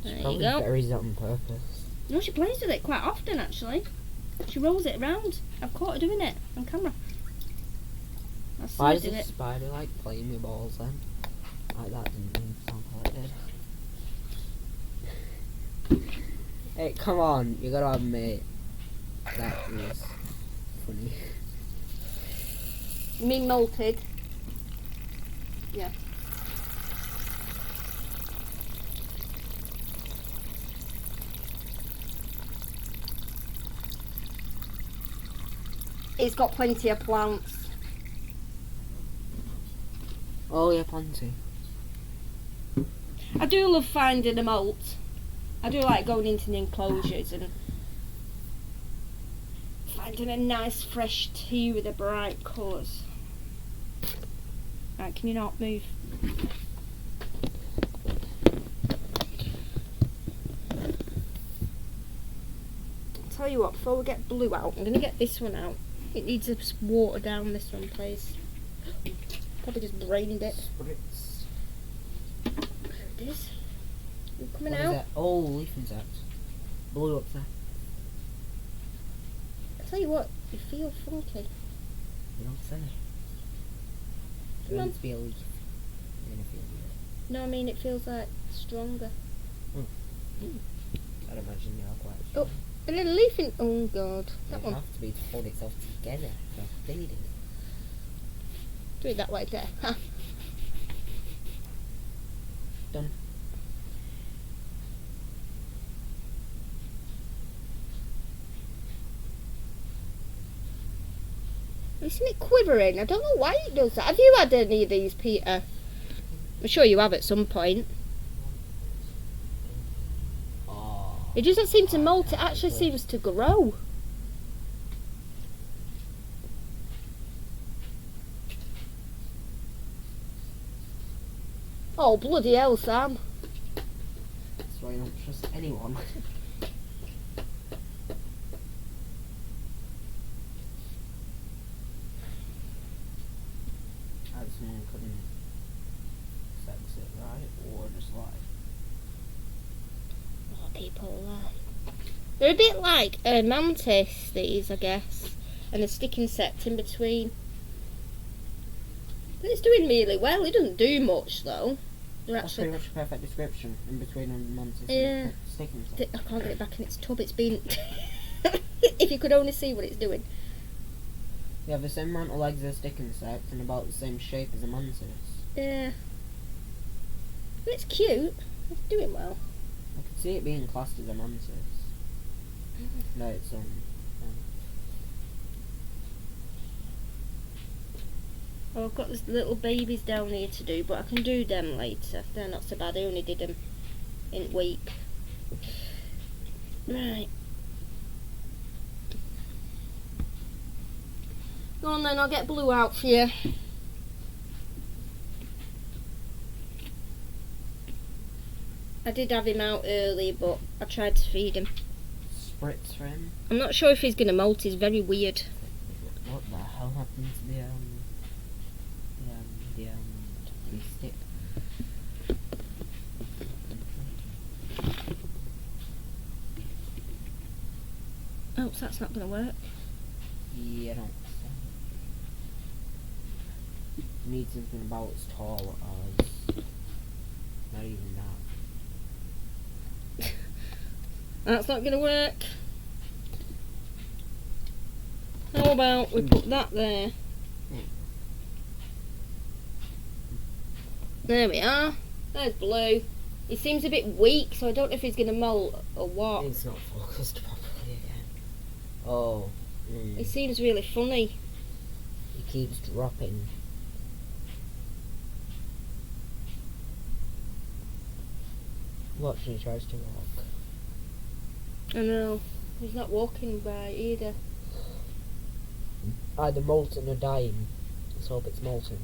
There you Probably go. buries it on purpose. No, she plays with it quite often, actually. She rolls it around. I've caught her doing it on camera. I've seen Why her does do the it. spider like playing with balls then? Like that didn't even sound like it did. Hey, come on, you gotta admit that was funny. You mean molted? Yeah. It's got plenty of plants. Oh yeah, plenty. I do love finding a molt. I do like going into the enclosures and finding a nice fresh tea with the bright colours. Right, can you not move? Tell you what, before we get blue out, I'm going to get this one out. It needs to water down, this one, please. Probably just brained it. Spritz. There it is. You coming What out? is that? Oh, leaf insects. Blue up there. I tell you what, you feel funky. You don't say. Come You on. want it to be a leaf. You're gonna feel weird. No, I mean it feels like stronger. I'd imagine they are quite Oh, strong. and then a leaf in. Oh god, that It one. have to be to hold itself together. How thin it is. Do it that way there. Ha. Done. Isn't it quivering? I don't know why it does that. Have you had any of these, Peter? I'm sure you have at some point. Oh. It doesn't seem to molt, it actually seems to grow. Oh, bloody hell, Sam. That's why I don't trust anyone. As someone couldn't sex it right, or just lie. Oh, people they're a bit like a mantis, these, I guess. And a stick insect in between. But it's doing really well. It doesn't do much, though. They're That's actually... pretty much a perfect description in between a mantis Yeah. and a stick insect. I can't get it back in its tub. It's been... if you could only see what it's doing. They have the same amount of legs as a stick insect and about the same shape as a mantis. Yeah. But it's cute. It's doing well. I could see it being classed as a mantis. No, it's Oh, I've got these little babies down here to do, but I can do them later. They're not so bad. I only did them in a week. Right. Go on then, I'll get blue out for you. I did have him out early, but I tried to feed him. spritz for him. I'm not sure if he's going to molt. He's very weird. What the hell happened to the stick? Oh, so that's not going to work. Yeah, I don't think so. Need something about as tall as... Not even that. That's not going to work. How about we put that there? There we are. There's blue. He seems a bit weak, so I don't know if he's going to molt or what. It's not focused properly again. Oh. He seems really funny. He keeps dropping. Watch, he tries to walk. I know. He's not walking right either. Either molten or dying. Let's hope it's molten.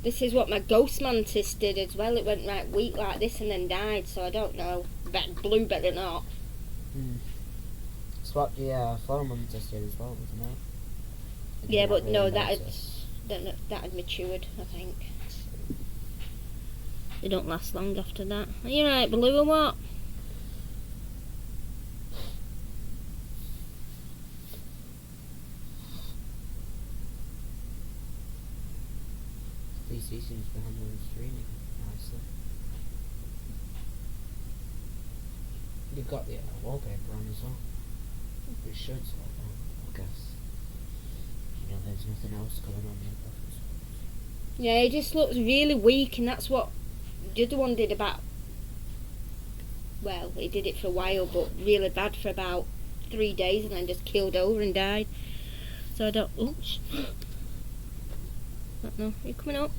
This is what my ghost mantis did as well. It went right weak like this and then died, so I don't know. Blue better not. That's what the flower mantis did as well, wasn't it? Yeah, but Really no, that notice. had matured, I think. They don't last long after that. Are you right, blue or what? At least he seems to be handling streaming nicely. You've got the wallpaper on as well. It should sort of, I guess. You know, there's nothing else going on in the Yeah, he just looks really weak, and that's what the other one did about... Well, he did it for a while, but really bad for about 3 days, and then just killed over and died. So I don't... Oops. I don't know. Are you coming up?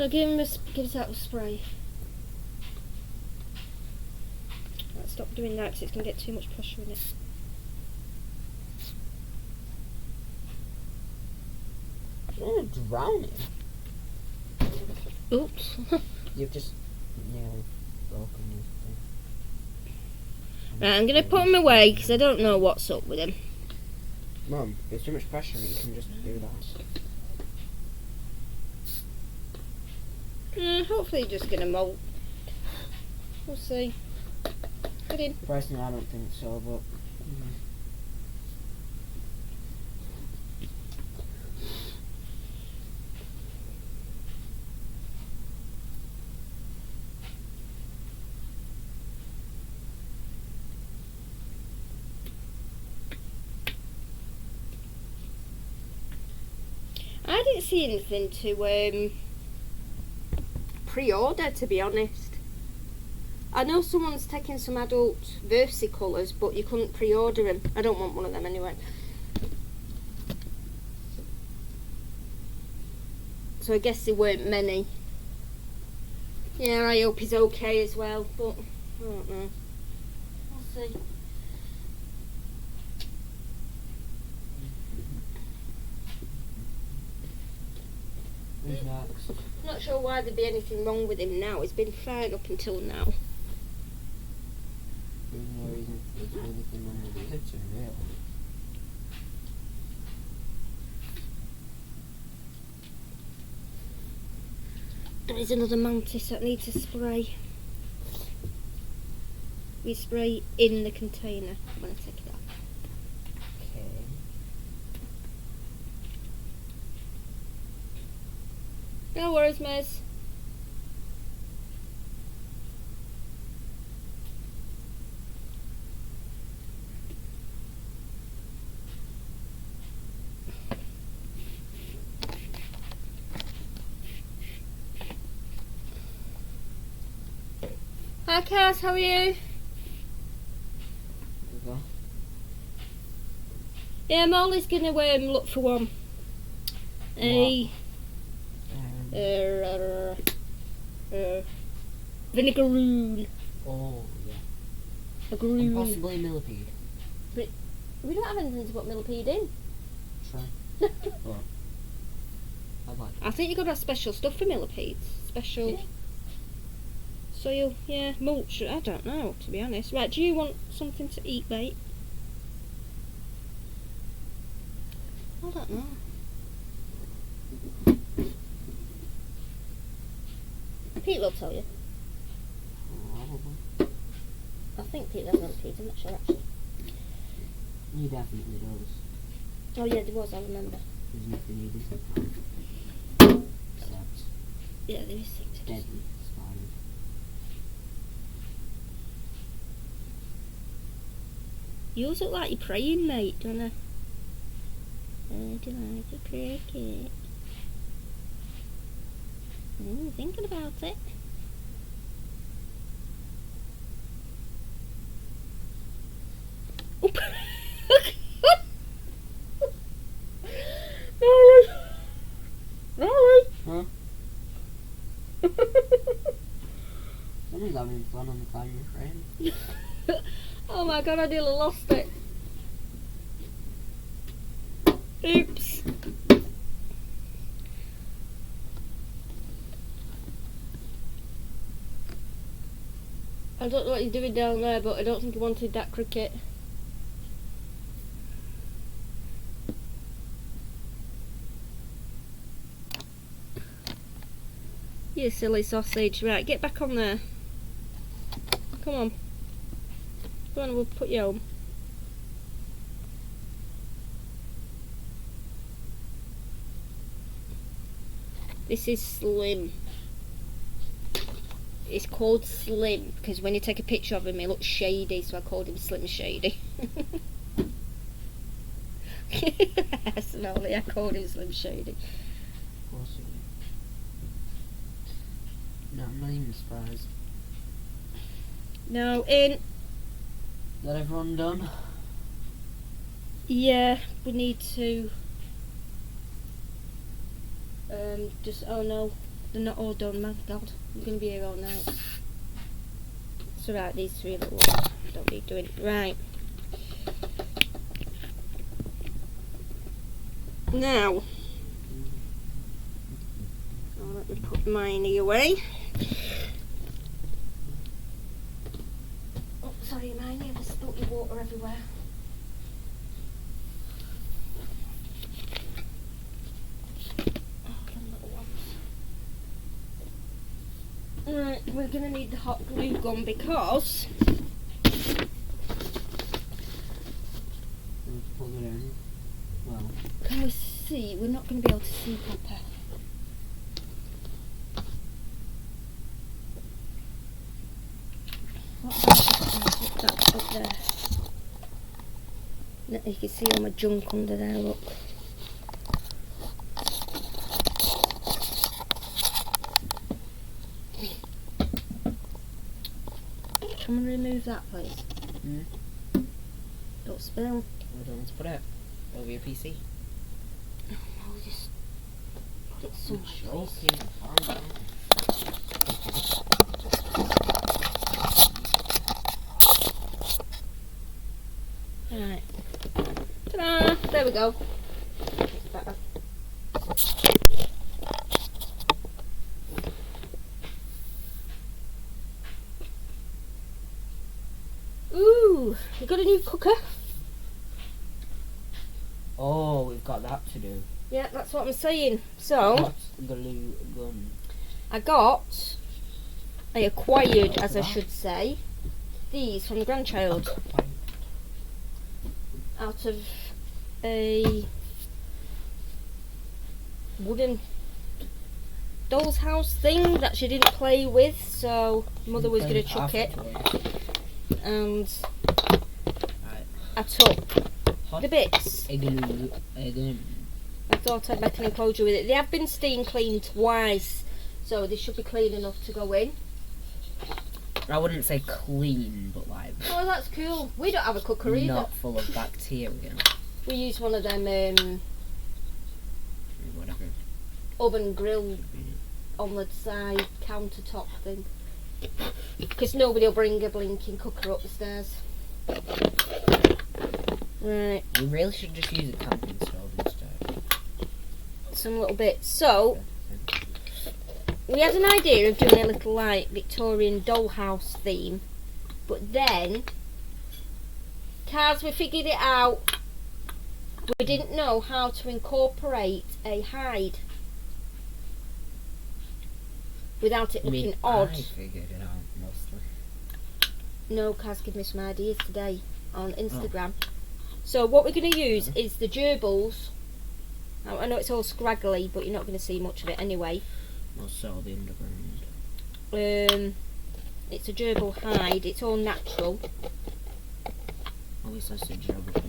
So give us that spray. Let's stop doing that because it's going to get too much pressure in it. You're drowning. Oops. You've just nearly broken your thing. Right, I'm going to put him away because I don't know what's up with him. Mum, there's too much pressure on it, you can just do that. Hopefully he's just going to molt. We'll see. Get in. Personally, I don't think so, but... I didn't see anything to pre-order, to be honest. I know someone's taking some adult versicolours, but you couldn't pre-order them. I don't want one of them anyway. So I guess there weren't many. Yeah, I hope he's okay as well, but I don't know. We'll see. Who's next? Not sure why there'd be anything wrong with him now. He's been fine up until now. There's no reason for there to be anything wrong with the picture, really. There is another mantis that needs to spray. We spray in the container when I take it off. Okay. No worries, Mez. Hi Cass, how are you? There we go. Yeah, Molly's gonna look for one. Vinegaroon. Oh, yeah. A And groon. possibly a millipede. But we don't have anything to put millipede in. Try. But I'd like I think you got to have special stuff for millipedes. Special Yeah. soil, yeah, mulch. I don't know, to be honest. Right, do you want something to eat, mate? I don't know. Pete will tell you. Probably. I think Pete does want Pete, I'm not sure actually. He definitely does. Oh yeah, there was, I remember. There's nothing needed. Except Yeah, there is things to do. deadly spiders. You always look like you're praying, mate, don't I? Do you like to pray, kid? Thinking about it. Oop. Rolly. Huh? Someone's having fun on the climbing frame. Oh my god, I nearly lost it. Oops. I don't know what he's doing down there, but I don't think he wanted that cricket. You silly sausage. Right, get back on there. Come on. Go on, we'll put you home. This is Slim. It's called Slim because when you take a picture of him, he looks shady, so I called him Slim Shady. Slowly, I called him Slim Shady. Of course you do. No, I'm not even surprised. No, in. Is that everyone done? Yeah, we need to. Oh no, They're not all done, my God. We're going to be here all night. It's alright, these 3 little ones don't need doing. Right. Now, let me put mine away. Oh, sorry, mine, I've spilt your water everywhere. Right, we're going to need the hot glue gun because Put it in. Well, can we see? We're not going to be able to see proper. What's that up there? Look, you can see all my junk under there, look. Can we remove that, please? Don't spill. I don't want to put it over your PC. No, just put it somewhere, please. Joking, calm down. Right. Ta-da! There we go. It's better. Ooh, you got a new cooker? Oh, we've got that to do. Yeah, that's what I'm saying. So, What's glue gun? I acquired, as I should say, these from the grandchild out of a wooden doll's house thing that she didn't play with, so mother was going to chuck it. And I took the bits. I thought I'd make an enclosure with it. They have been steam cleaned twice, so they should be clean enough to go in. I wouldn't say clean, but like... Oh, that's cool. We don't have a cooker either. Not full of bacteria. We use one of them Whatever. oven grill on the side countertop thing. Because nobody will bring a blinking cooker up the stairs. Right. We really should just use a camping stove instead. Some little bits. So, we had an idea of doing a little like Victorian dollhouse theme. But then, as we figured it out, we didn't know how to incorporate a hide without it looking odd. I figured it out mostly. No, Kaz gave me some ideas today on Instagram. So what we're going to use is the gerbils. Now, I know it's all scraggly, but you're not going to see much of it anyway. Most of the underground. It's a gerbil hide. It's all natural. At least that's a gerbil.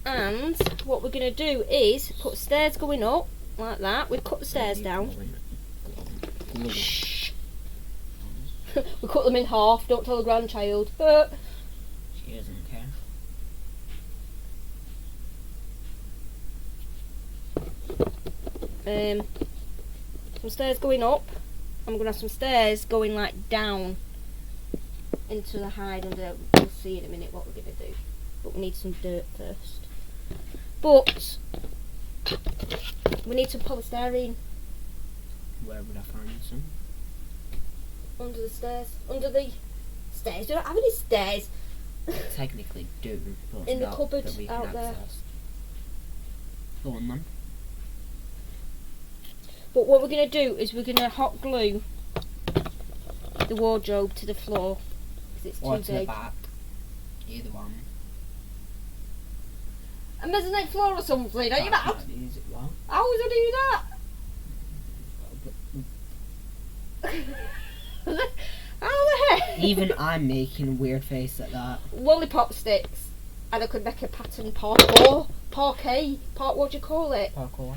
And what we're going to do is put stairs going up like that. We cut the stairs down. Shh. We cut them in half. Don't tell the grandchild. She doesn't care. Some stairs going up. I'm going to have some stairs going like down into the hide under. We'll see in a minute what we're going to do. But we need some dirt first. But we need some polystyrene. Where would I find some? Under the stairs. Under the stairs. You don't have any stairs. Technically do, but in the not cupboard that we can out there. access. Go on then. But what we're going to do is we're going to hot glue the wardrobe to the floor because it's Or too to the big. back. Either one. A mezzanine floor or something, are you mad? Use it well. How would I do that? How the heck? Even I'm making a weird face at that. Lollipop sticks. And I could make a pattern parkour. What do you call it? Parkour.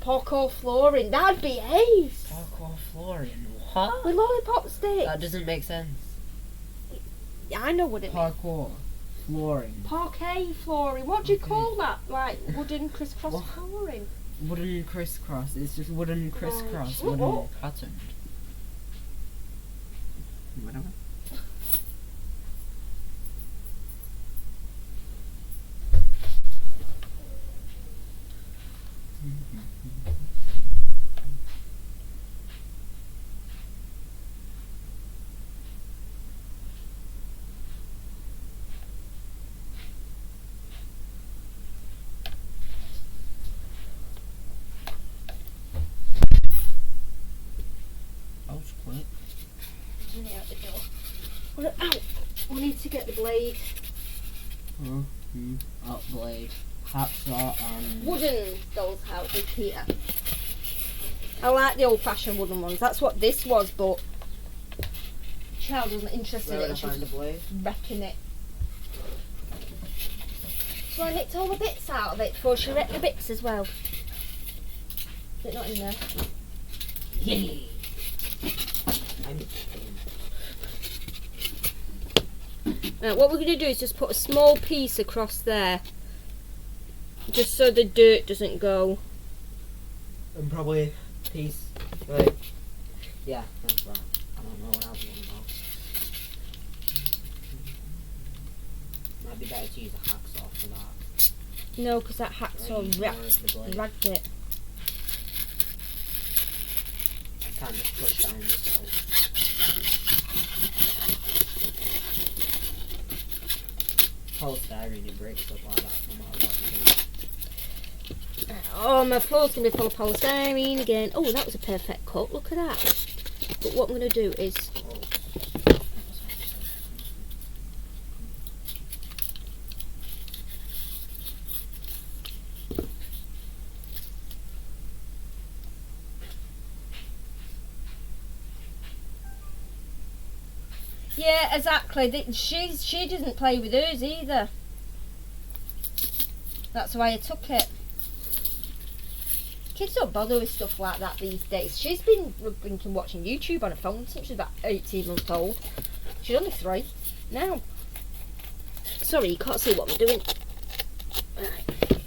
Parkour flooring. That'd be ace. Parkour flooring. What? With lollipop sticks. That doesn't make sense. Yeah, I know what it means. Parkour flooring. Parquet flooring. What do you call that? Like wooden crisscross What? flooring. wooden crisscross. It's just wooden crisscross, Right. wooden patterned. Whatever. That was quick. Nearly out the door. Ow! We need to get the blade. Up blade. Hacksaw and... Wooden doll's house with Peter. I like the old-fashioned wooden ones. That's what this was, but child wasn't interested in it. She was blade? wrecking it. So I nicked all the bits out of it before she wrecked the bits as well. Is it not in there? Yay! Now, what we're going to do is just put a small piece across there. Just so the dirt doesn't go. And probably piece, like, yeah, that's right. I don't know what else I'm about. Might be better to use a hacksaw for that. No, because that hacksaw ragged it. I can't just push down myself. Polystyrene, it breaks up like that no matter what you do. Oh, my floor's going to be full of polystyrene again. Oh, that was a perfect cut. Look at that. But what I'm going to do is... Yeah, exactly. She doesn't play with hers either. That's why I took it. Kids don't bother with stuff like that these days. She's been watching YouTube on her phone since she was about 18 months old. She's only 3 now. Sorry, you can't see what I'm doing. Right.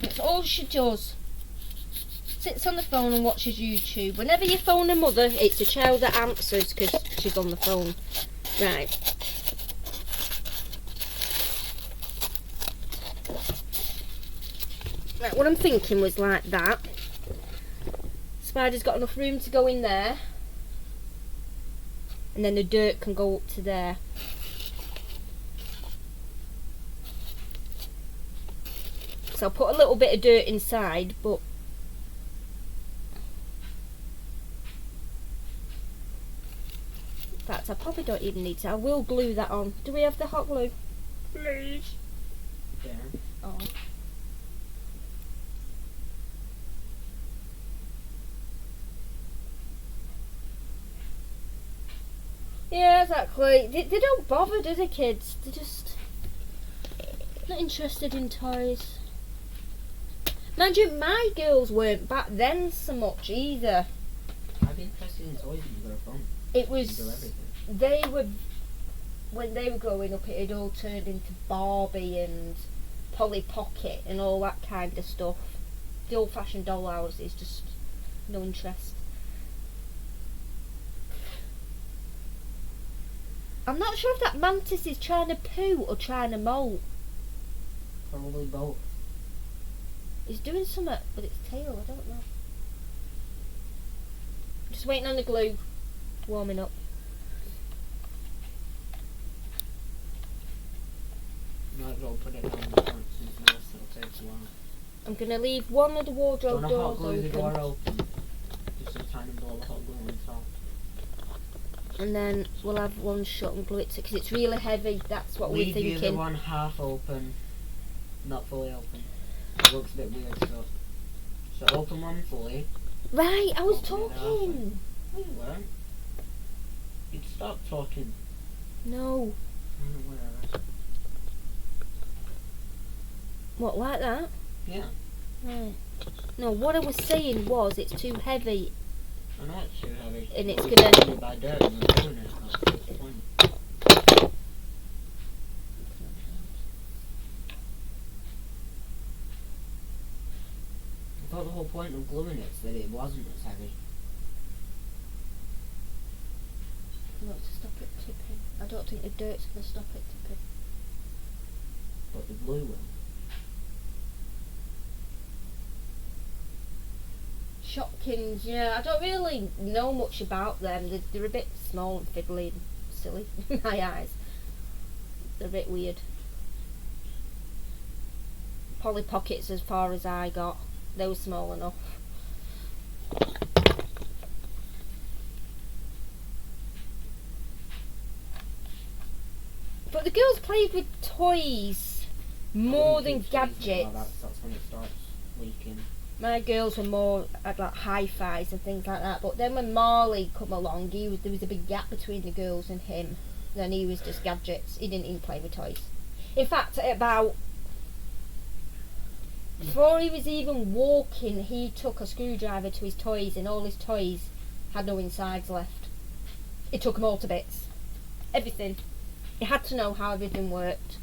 That's all she does. Sits on the phone and watches YouTube. Whenever you phone her mother, it's a child that answers because she's on the phone. Right. Right, what I'm thinking was like that. Spider's got enough room to go in there. And then the dirt can go up to there. So I'll put a little bit of dirt inside, but in fact, I probably don't even need to. I will glue that on. Do we have the hot glue? Please. Yeah. Oh. Yeah, exactly. They don't bother, do they, kids? They're just not interested in toys. Mind you, my girls weren't back then so much either. I'd be interested in toys when you got a phone. It You was, do everything. they were, when they were growing up, it had all turned into Barbie and Polly Pocket and all that kind of stuff. The old-fashioned dollhouse is just no interest. I'm not sure if that mantis is trying to poo or trying to molt. Probably both. It's doing something with its tail, I don't know. Just waiting on the glue, warming up. Might as well put it down the front since now it'll take a while. I'm going to leave one of the wardrobe Do you want doors to hot glue the door open. open? Just in time and blow the hot glue on top. And then we'll have one shut and glue it to, because it's really heavy. That's what we're Leave the other thinking. one half open, not fully open. It looks a bit weird shut. So open one fully. Right, I was Open it halfway. talking. No, you weren't. You'd stop talking. No. Whatever. What, like that? Yeah. Right. No, what I was saying was it's too heavy. I know it's too heavy. And it's We gonna- can do it by dirt and we're doing it. That's the point. whole point of gluing it, so that it wasn't as heavy. Not to stop it tipping. I don't think the dirt's going to stop it tipping. But the glue will. Shopkins, yeah, I don't really know much about them. They're a bit small and fiddly and silly in my eyes. They're a bit weird. Polly Pockets, as far as I got, they were small enough. But the girls played with toys more than gadgets. That's when it starts leaking. My girls were more at like hi-fis and things like that. But then when Marley come along, there was a big gap between the girls and him. Then he was just gadgets. He didn't even play with toys. In fact, before he was even walking, he took a screwdriver to his toys, and all his toys had no insides left. He took them all to bits. Everything. He had to know how everything worked.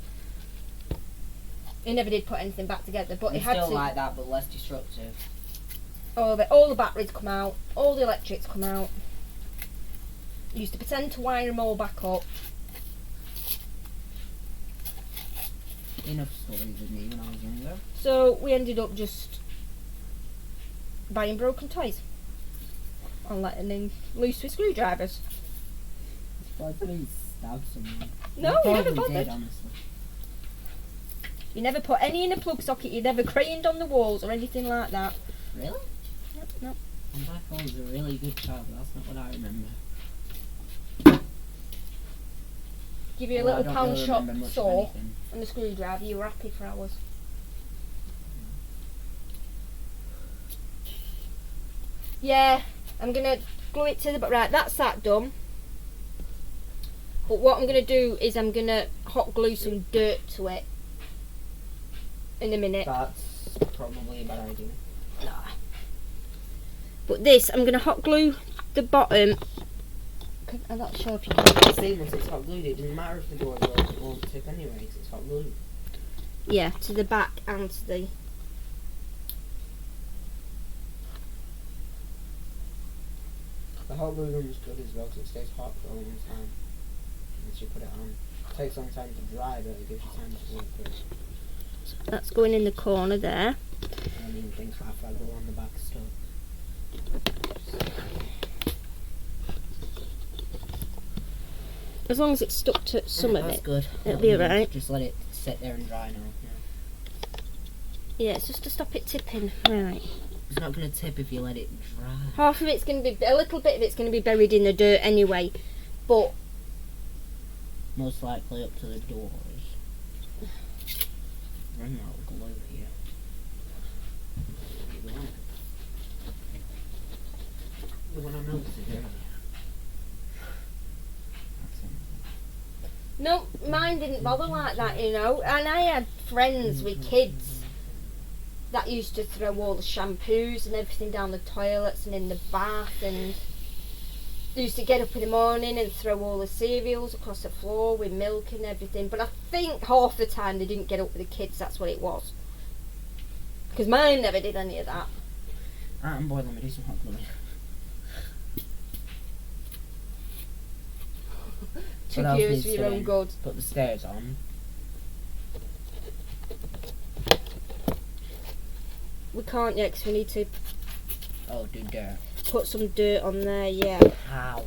He never did put anything back together, but he had to. Still like that, but less destructive. All the batteries come out, all the electrics come out. He used to pretend to wire them all back up. Enough stories with me when I was younger. So we ended up just buying broken toys and letting him loose with screwdrivers. Well, I he stabbed someone. No, he never bothered. Did, honestly. You never put any in a plug socket, you never crayoned on the walls or anything like that. Really? Yep, no. And I was a really good child, but that's not what I remember. Give you a Well, little pound really shop saw anything. and a screwdriver, you were happy for hours. Yeah, I'm going to glue it to the... Right, that's that done. But what I'm going to do is I'm going to hot glue some dirt to it in a minute. That's probably a bad idea. No. But this, I'm going to hot glue the bottom. I'm not sure if you can. See, once it's hot glued, it doesn't matter if the door's open, it won't tip anyway, 'cause it's hot glued. Yeah, to the back and to the... The hot glue gun is good as well, 'cause it stays hot for a long time. Once you put it on. It takes a long time to dry, but it gives you time to work with it. So that's going in the corner there. I mean, things like that go on the back stuff. As long as it's stuck to some of That's it, good. it'll be alright. Just let it sit there and dry now. Yeah. Yeah, it's just to stop it tipping. Right. It's not going to tip if you let it dry. Half of it's going to be, a little bit of it's going to be buried in the dirt anyway, but Most likely up to the doors. Run out glue here. The one I melted earlier. no, mine didn't bother like that, you know. And I had friends with kids that used to throw all the shampoos and everything down the toilets and in the bath, and they used to get up in the morning and throw all the cereals across the floor with milk and everything. But I think half the time they didn't get up with the kids, that's what it was. Because mine never did any of that. Alright, I'm boiling, let me do some hot gluing. Took What else years needs for your to own then? good. Put the stairs on. We can't yet because we need to Oh, do dirt. put some dirt on there, yeah. How?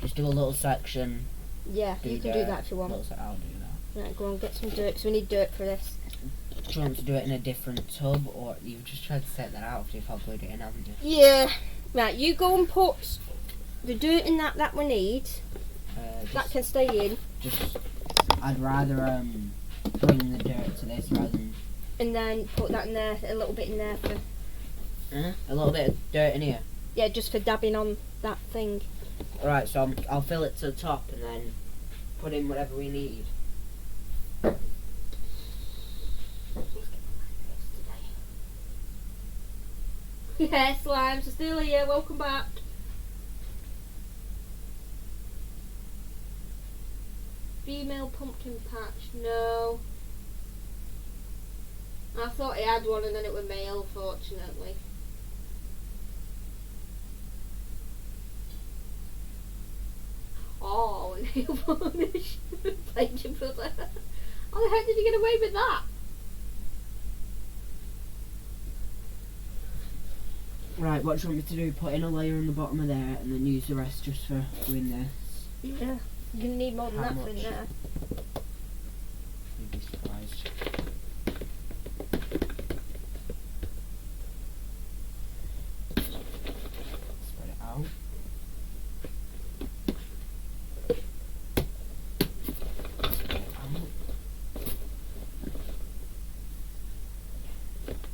Just do a little section. Yeah, you can do that if you want. I'll do that. Right, go on, get some dirt because we need dirt for this. Do you want to do it in a different tub, or you've just tried to set that out after you've hot glued it in, haven't you? Yeah. Right, you go and put the dirt in that we need. That can stay in. I'd rather bring the dirt to this rather than And then put that in there, a little bit in there for... a little bit of dirt in here. Yeah, just for dabbing on that thing. Alright, so I'll fill it to the top and then put in whatever we need. Yeah, slimes are still here, welcome back. Female pumpkin patch, no. I thought he had one and then it was male, fortunately. nail varnish. Played your brother. How the heck did you get away with that? Right, what do you want me to do? Put in a layer on the bottom of there and then use the rest just for doing this? Yeah. You're going to need more than How that for in much? there. You'd be surprised. Spread it out. Spread it out.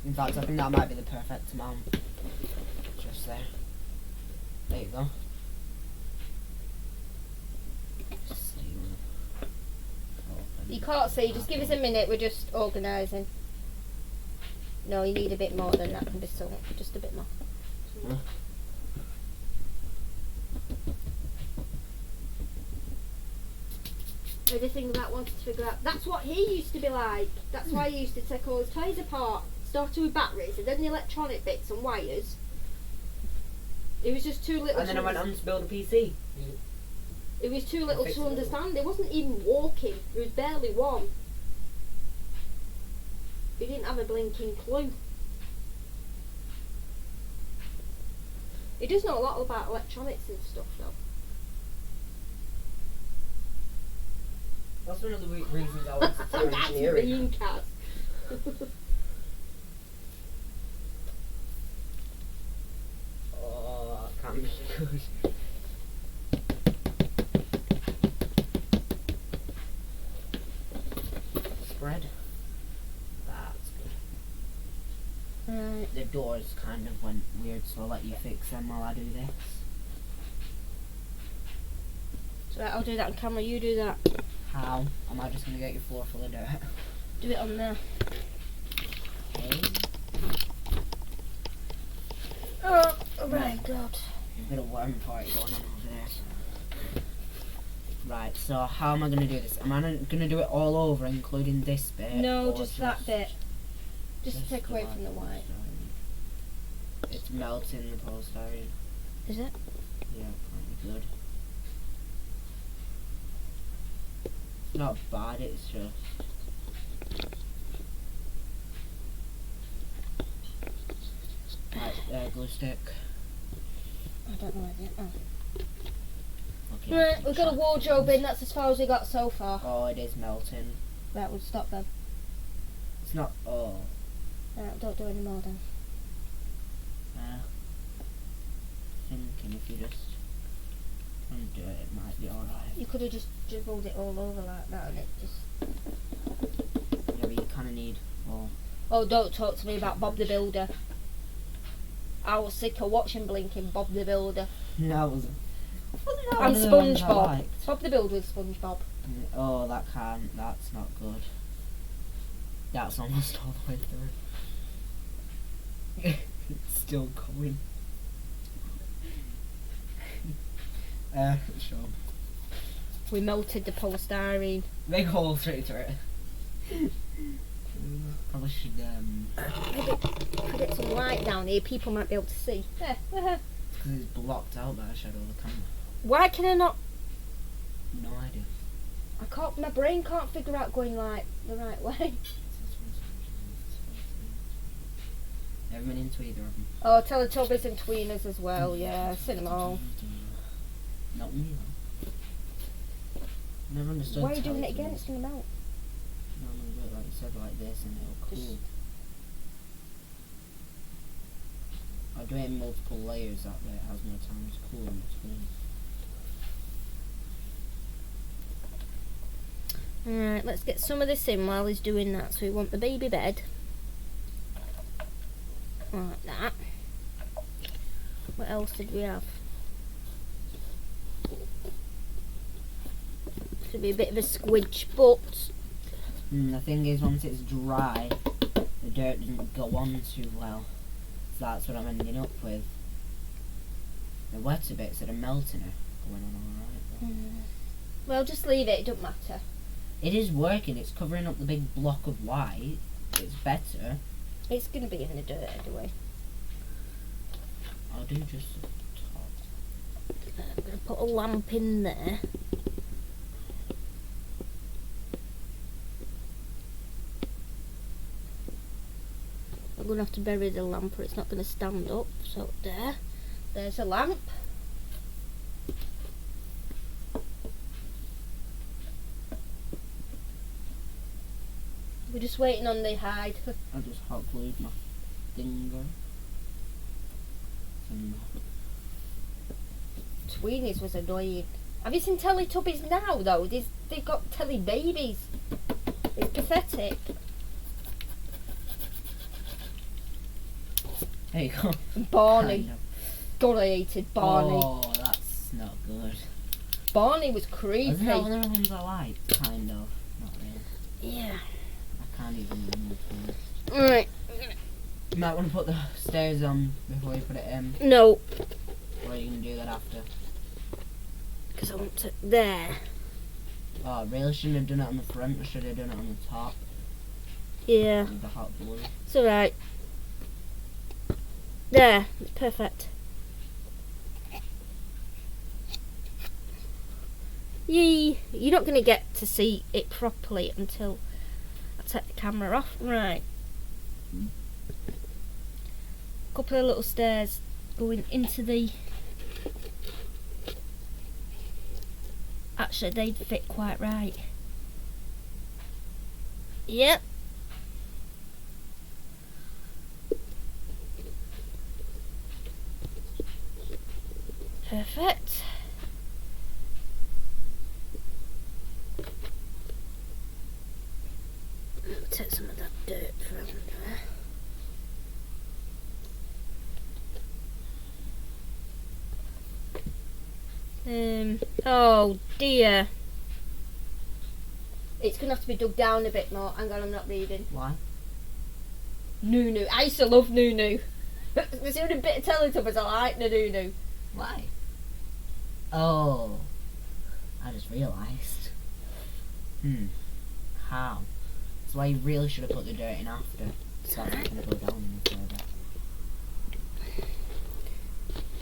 In fact, I think that might be the perfect amount. Just there. There you go. Just so you open You can't see, just give us a minute, we're just organising. No, you need a bit more than that can be sewn. Just a bit more. Huh? The thing that I wanted to figure out, that's what he used to be like. That's why he used to take all his toys apart, started with batteries and then the electronic bits and wires. It was just too little. And then I went on to build a PC. It was too little Fix to it all. understand. It wasn't even walking. There was barely one. He didn't have a blinking clue. He does know a lot about electronics and stuff though. That's one of the reasons I wanted to do That's engineering. mean, Kaz. Oh, that can't be good. Spread. That's good. Right. The doors kind of went weird, so I'll let you fix them while I do this. So I'll do that on camera, you do that. How? Am I just going to get your floor full of dirt? Do it on there. Okay. Oh my god. A bit of worm party going on over there. Right, so how am I going to do this? Am I going to do it all over, including this bit? No, or just that bit. Just take the away from the white. polystyrene? It's melting the polystyrene. Is it? Yeah, probably good. It's not bad, it's just... Right, glue stick. I don't know yet. Oh. Okay, Right, we've got a wardrobe in, that's as far as we got so far. Oh, it is melting. Right, we'll stop then. It's not... Oh. Right, don't do any more then. Thinking if you just undo it, it might be alright. You could have just dribbled it all over like that and it just... Yeah, but you kind of need... Oh, don't talk to me about Bob the Builder. I was sick of watching blinking Bob the Builder. Yeah, I wasn't. And SpongeBob. Bob the Builder with SpongeBob. Oh, that's not good. That's almost all the way through. It's still going. Sure. We melted the polystyrene. Big hole straight through it. Probably should, Maybe put it some light down here, people might be able to see. because it's blocked out by the shadow of the camera. Why can I not... No idea. My brain can't figure out going like the right way. Never been into either of them. Oh, Teletubbies and Tweeners as well, yeah, I've seen them all. Not me though. Never understood. Why are you doing it Teletubbies. again? It's going to melt. No, I'm gonna do it like you said, like this, and it'll cool. Just- I'll do it in multiple layers, that way it has more time to cool in between. Alright, let's get some of this in while he's doing that. So we want the baby bed. Like that. What else did we have? This would be a bit of a squidge, but... The thing is, once it's dry, the dirt doesn't go on too well. So that's what I'm ending up with. The wetter bits that are melting are going on alright. Well, just leave it, it don't matter. It is working, it's covering up the big block of white. It's better. It's going to be in the dirt anyway. I'll do just the top. I'm going to put a lamp in there. going to have to bury the lamp or it's not going to stand up. So there's a lamp. We're just waiting on the hide. I just hot glued my finger. Tweenies was annoying. Have you seen Teletubbies now though? They've got telly babies. It's pathetic. There you go. Barney. Kind of. God, I hated Barney. Oh, that's not good. Barney was creepy. Isn't that one of the ones I liked? Kind of. Not really. Yeah. I can't even remember. Right. You might want to put the stairs on before you put it in. No. Or are you going to do that after? Because I want to... There. Oh, I really shouldn't have done it on the front. I should have done it on the top. Yeah. With the hot glue. It's alright. There. It's perfect. Yee. You're not going to get to see it properly until I take the camera off. Right. Couple of little stairs going into the... Actually, they'd fit quite right. Yep. Perfect. I'll take some of that dirt from there. Oh dear. It's going to have to be dug down a bit more. Hang on, I'm not reading. Why? Nunu. I used to love Nunu. There's the only bit of Teletubbies I like Nunu. Why? Oh. I just realised. How? That's why you really should have put the dirt in after. So that's not going to go down any further.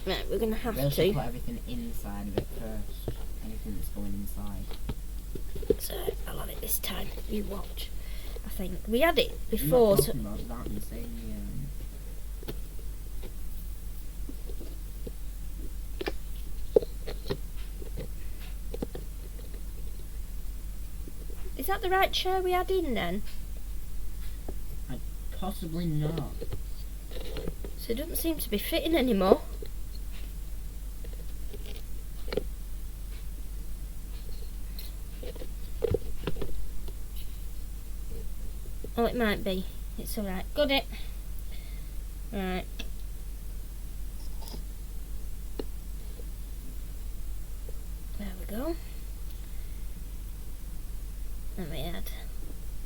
Right, we're going to have Really to. should put everything inside of it first. Anything that's going inside. So I'll have it this time. You watch. I think we had it I'm before. not So talking about that and saying is that the right chair we had in then? possibly not. So it doesn't seem to be fitting anymore. Oh, it might be. It's alright. Got it. Right. There we go. Let me add.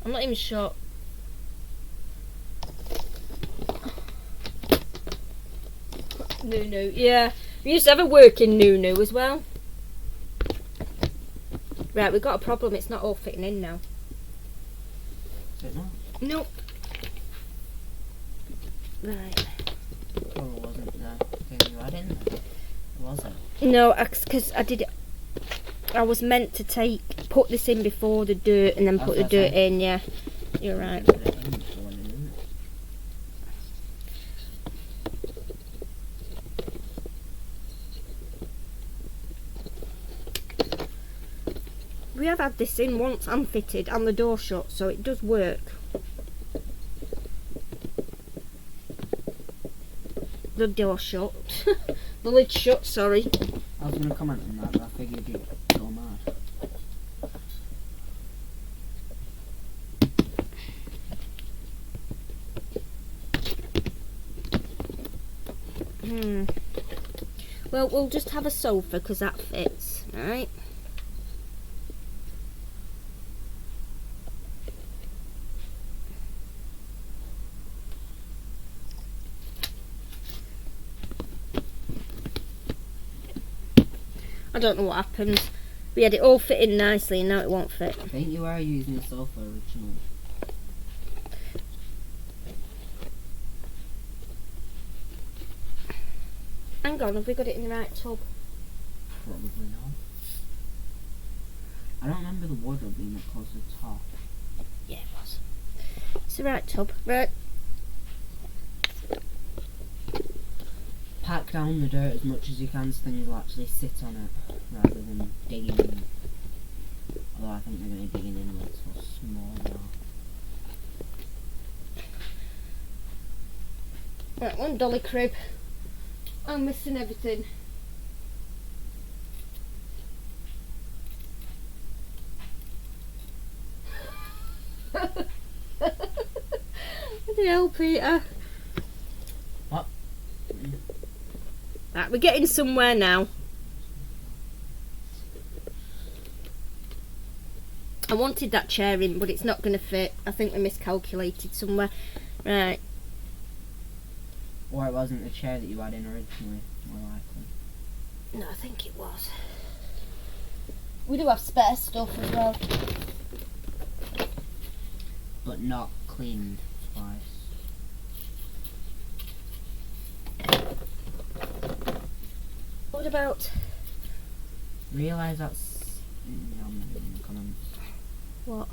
I'm not even sure. Nunu. Yeah. We used to have a working Nunu as well. Right, we've got a problem. It's not all fitting in now. Is it not? Nope. Right. Probably wasn't the thing you had in there. Was it? No, because I did it. I was meant to put this in before the dirt and then put the dirt in, yeah. You're right. Put it in before, didn't it? We have had this in once unfitted and the door shut, so it does work. The door shut. The lid shut, sorry. I was going to comment on that, but I figured you'd go mad. Well, we'll just have a sofa because that fits, right? I don't know what happened. We had it all fitting nicely and now it won't fit. I think you are using the sofa originally. Hang on, have we got it in the right tub? Probably not. I don't remember the wardrobe being that close to the top. Yeah, it was. It's the right tub. Right. pack down the dirt as much as you can so things will actually sit on it rather than digging in. Although I think they're going to be digging in a little small now. Right, one dolly crib. I'm missing everything. Bloody hell, Peter. What? Right, we're getting somewhere now. I wanted that chair in, but it's not going to fit. I think we miscalculated somewhere. Right. Or it wasn't the chair that you had in originally, more likely. No, I think it was. We do have spare stuff as well. But not cleaned twice. What about... Realise that's... No, I'm not even gonna comment. What?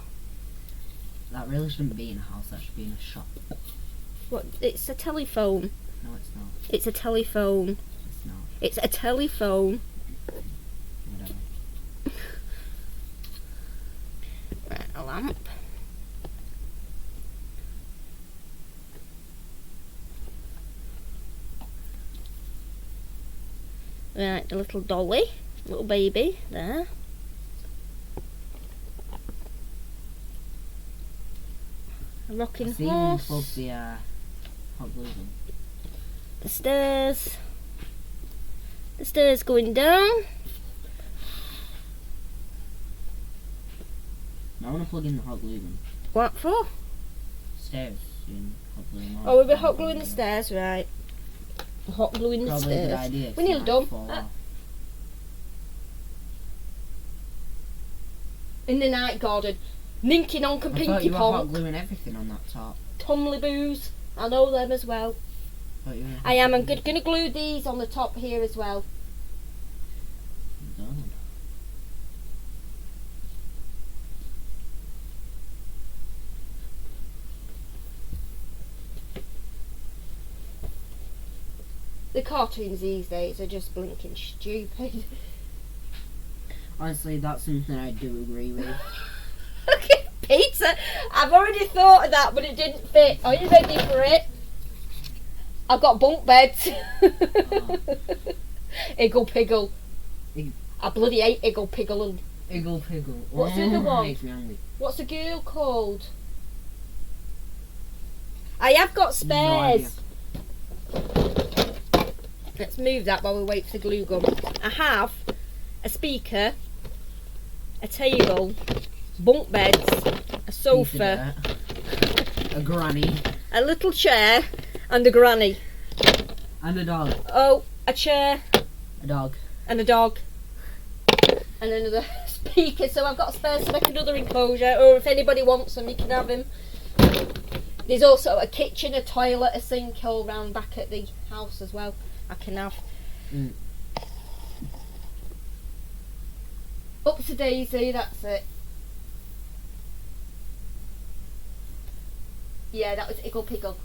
That really shouldn't be in a house, that should be in a shop. What? It's a telephone. No, it's not. It's a telephone. It's not. It's a telephone. Whatever. Right, a lamp. Right, the little dolly, little baby, there. A rocking See you horse. above the hot glue gun. The stairs. The stairs going down. I want to plug in the hot glue gun. What for? Stairs. In hot glue gun. Oh, we'll be hot gluing the stairs, right. Hot gluing the Probably a good stairs. idea. We're nearly done. In the night garden. Ninky Nonk and I thought Pinky you were hot Ponk. gluing everything on that top. Tumly Boos. I know them as well. I am. I'm going to glue these on the top here as well. Done. The cartoons these days are just blinking stupid. Honestly, that's something I do agree with. Okay, pizza. I've already thought of that, but it didn't fit. Are you ready for it? I've got bunk beds. Oh. Iggle Piggle. Ig- I bloody hate Iggle Piggle. And Iggle Piggle. What's the other one? Makes me angry. what's the girl called? I have got spares. Let's move that while we wait for the glue gun. I have a speaker, a table, bunk beds, a sofa, A granny. a little chair, and a granny. And a dog. Oh, a chair, A dog. and a dog, and another speaker. So I've got spares to make another enclosure, or if anybody wants them, you can have them. There's also a kitchen, a toilet, a sink all round back at the house as well. I can have. Up to Daisy, that's it. Yeah, that was Iggle Piggle.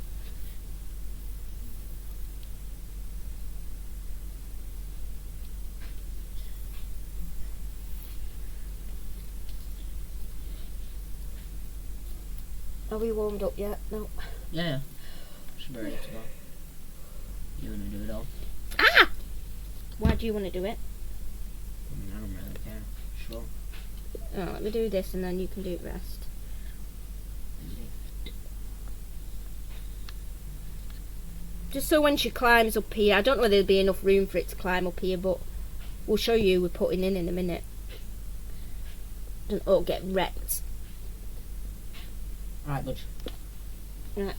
Are we warmed up yet? No. Yeah. Should be ready to go. You wanna do it all? Ah! Why do you want to do it? I don't really care. Sure. Oh, let me do this and then you can do the rest. Just so when she climbs up here, I don't know whether there'll be enough room for it to climb up here, but we'll show you we're putting in a minute. Don't all get wrecked. Alright, bud. Right.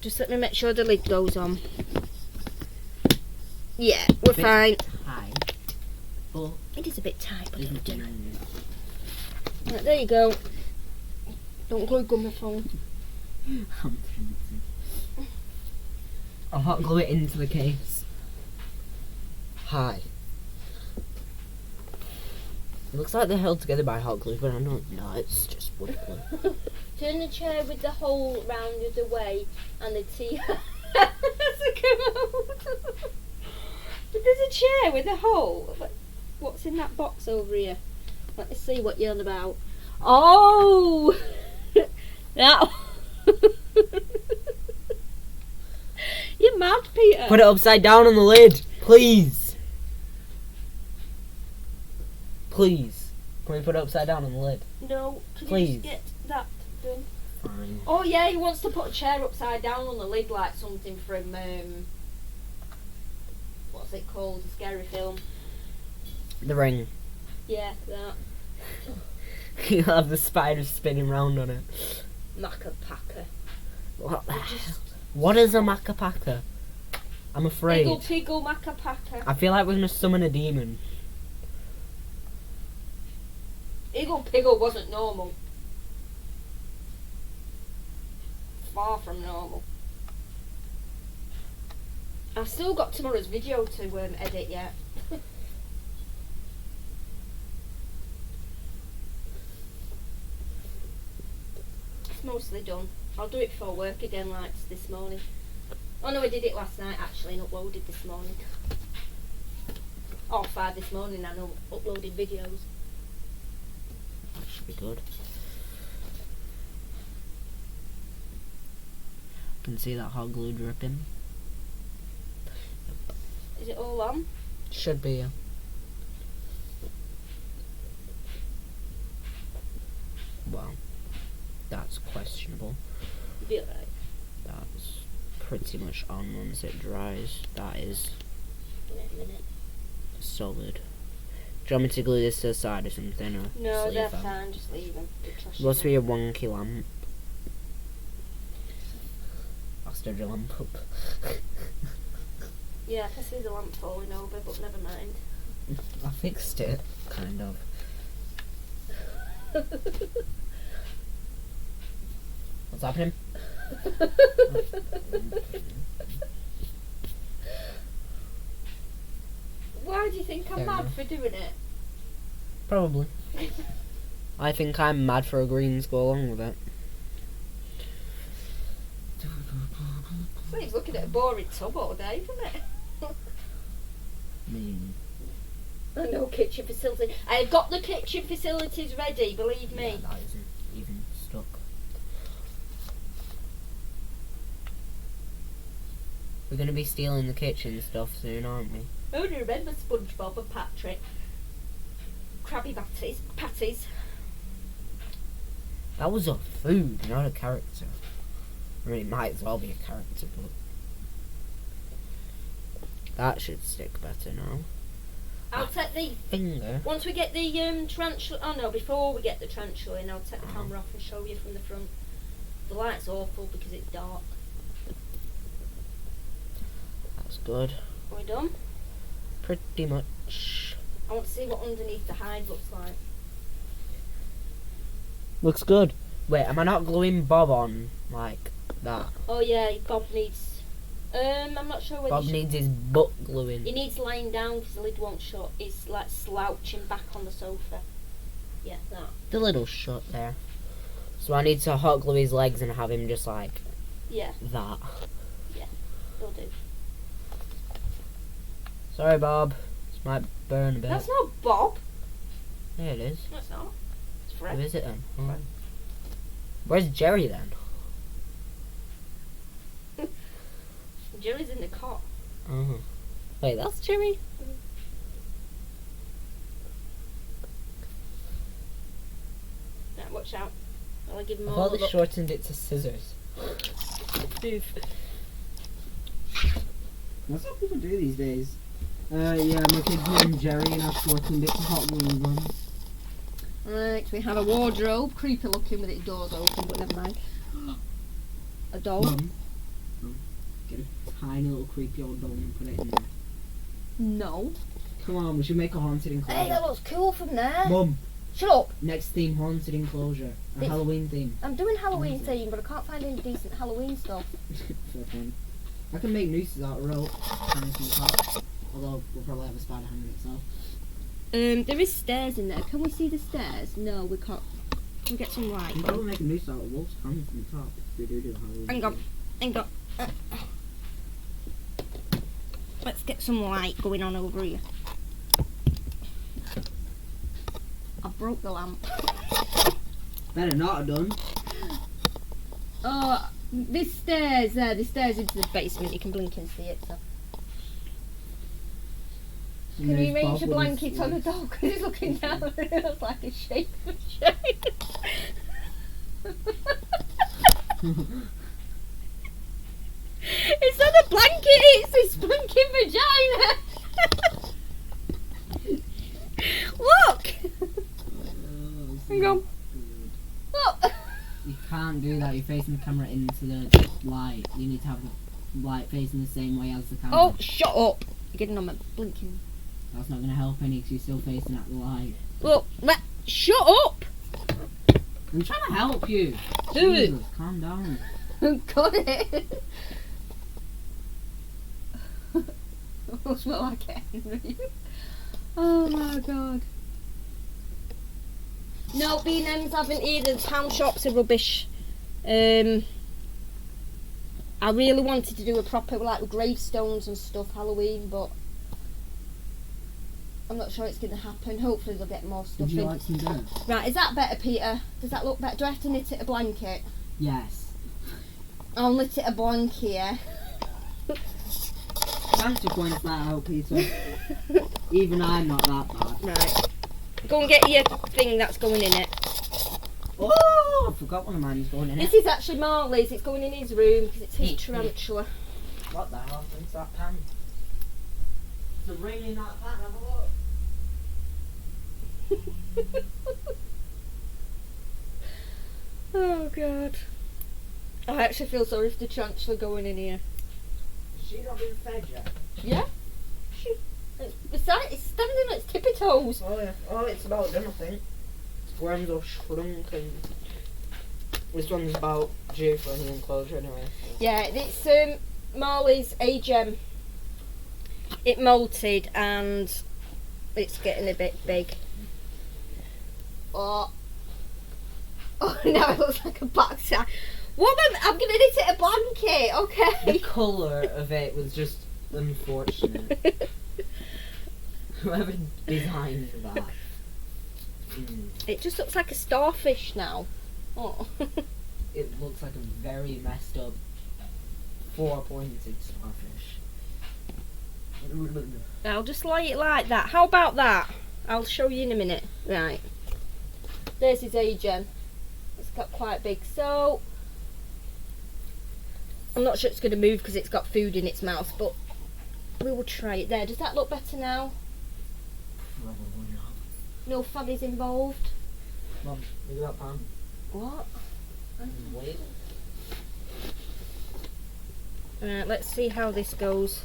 Just let me make sure the lid goes on. Yeah, we're Bit fine. High. But It is a bit tight, but isn't it'll do. it? Right, there you go. Don't glue gun my phone. I'm tempted. I'll hot glue it into the case. Hi. It looks like they're held together by hot glue, but I don't know. It's just wood glue. Turn the chair with the hole round the way and the tea has to come out. But there's a chair with a hole. What's in that box over here? Let me see what you're on about. Oh! That. You're mad, Peter. Put it upside down on the lid, please. Please. Can we put it upside down on the lid? No, can Please. you just get that done? Fine. Oh yeah, he wants to put a chair upside down on the lid like something from, what's it called, a scary film. The Ring. Yeah, that. You'll have the spider spinning round on it. Macapaca. What the hell? What is a macapaca? I'm afraid. Piggle, piggle, macapaca. I feel like we're gonna summon a demon. Iggle Piggle wasn't normal. Far from normal. I've still got tomorrow's video to edit yet. It's mostly done. I'll do it before work again like this morning. Oh no, I did it last night actually and uploaded this morning. Oh, 5 this morning and uploaded videos. That should be good. Can see that hot glue dripping. Is it all on? Should be. Yeah. Well, that's questionable. You'll be alright. That's pretty much on once it dries. That is In a minute. solid. Do you want me to glue this to the side or something? Or No, just they're leave them? fine, just leave them. Must be a wonky lamp. I'll stir the lamp up. Yeah, I can see the lamp falling over, but never mind. I fixed it, kind of. What's happening? Why do you think I'm Fair mad enough. for doing it? Probably. I think I'm mad for a green to go along with it. So he's looking at a boring tub all day, isn't it? No kitchen facility. I have got the kitchen facilities ready, believe me. Yeah, that isn't even stuck. We're gonna be stealing the kitchen stuff soon, aren't we? I only remember SpongeBob and Patrick. Krabby Patties. That was a food, not a character. I mean, it might as well be a character, but that should stick better now. I'll take the... Finger. Once we get the tarantula... Oh no, before we get the tarantula in, I'll take the camera off and show you from the front. The light's awful because it's dark. That's good. Are we done? Pretty much. I want to see what underneath the hide looks like. Looks good. Wait, am I not gluing Bob on like that? Oh yeah, Bob needs... I'm not sure whether... Bob needs his butt gluing. He needs lying down because the lid won't shut. He's like slouching back on the sofa. Yeah, that. The lid's shut there. So I need to hot glue his legs and have him just like Yeah, that. will do. Sorry, Bob. This might burn a bit. That's not Bob. Yeah, it is. That's not. It's Who Fred. is it then? Oh. Where's Jerry then? Jerry's in the cot. Oh. Wait, that's Jerry? Right, watch out. I'll give him I all thought the they look. shortened it to scissors. That's what people do these days. Yeah, my kid's named Jerry and I've shortened it to Hot Wheels Run. Right, we have a wardrobe, creepy looking with its doors open, but never mind. A doll. Mum, get a tiny little creepy old doll and put it in there. No. Come on, we should make a haunted enclosure. Hey, that looks cool from there. Mum, Shut up. next theme, haunted enclosure. A It's- Halloween theme. I'm doing Halloween Amazing. theme, but I can't find any decent Halloween stuff. So fun. I can make nooses out of rope. Hanging from the top. Although we'll probably have a spider hanging itself. There is stairs in there. Can we see the stairs? No, we can't. Can we get some light? We can probably make a noose out of wolves hanging from the top if we do a Halloween Hang on. theme. Hang on. Let's get some light going on over here. I broke the lamp. Better not have done. Oh, this stairs there, this stairs into the basement. You can blink and see it. So. Can you arrange a blanket on the dog? Because he's looking down and it looks like a shape of shape. It's not a blanket, it's this blinking vagina. Look! Hang on. Look! You can't do that. You're facing the camera into the light. You need to have the light facing the same way as the camera. Oh, shut up! You're getting on my blinking. That's not going to help any because you're still facing at the light. Look, shut up! I'm trying to help you. Do it. Jesus, calm down. Got it. I smell like Henry. Oh my god. No, B&M's haven't either. The town shops are rubbish. I really wanted to do a proper, like, with gravestones and stuff, Halloween, but I'm not sure it's going to happen. Hopefully they'll get more stuff Would you in. like some dirt? Right, is that better, Peter? Does that look better? Do I have to knit it a blanket? Yes. I'll knit it a blanket, yeah. Thanks for pointing that out, Peter. Even I'm not that bad. Right. Go and get your thing that's going in it. Oh, I forgot one of mine was going in This it. is actually Marley's. It's going in his room because it's his Eat, tarantula. What the hell is that pan? There's a ring in that pan, have a look. Oh god. I actually feel sorry for the tarantula going in here. Has she not been fed yet? Yeah? It's standing on its tippy toes. Oh yeah. Oh, it's about done, I think. Its worms are shrunk and this one's about due for an enclosure anyway. Yeah, it's Marley's A-gem. It molted and it's getting a bit big. Oh. Oh, now it looks like a backside. Woman, I'm gonna knit it a blanket, okay? The colour of it was just unfortunate. Whoever designed that. It just looks like a starfish now. Oh. It looks like a very messed up 4-pointed starfish. I'll just lay it like that. How about that? I'll show you in a minute. Right. There's his A-gem. It's got quite big. So, I'm not sure it's going to move because it's got food in its mouth, but we will try it there. Does that look better now? Probably not. No faggies involved? Mum, look at that pan. What? Wait. Right, let's see how this goes.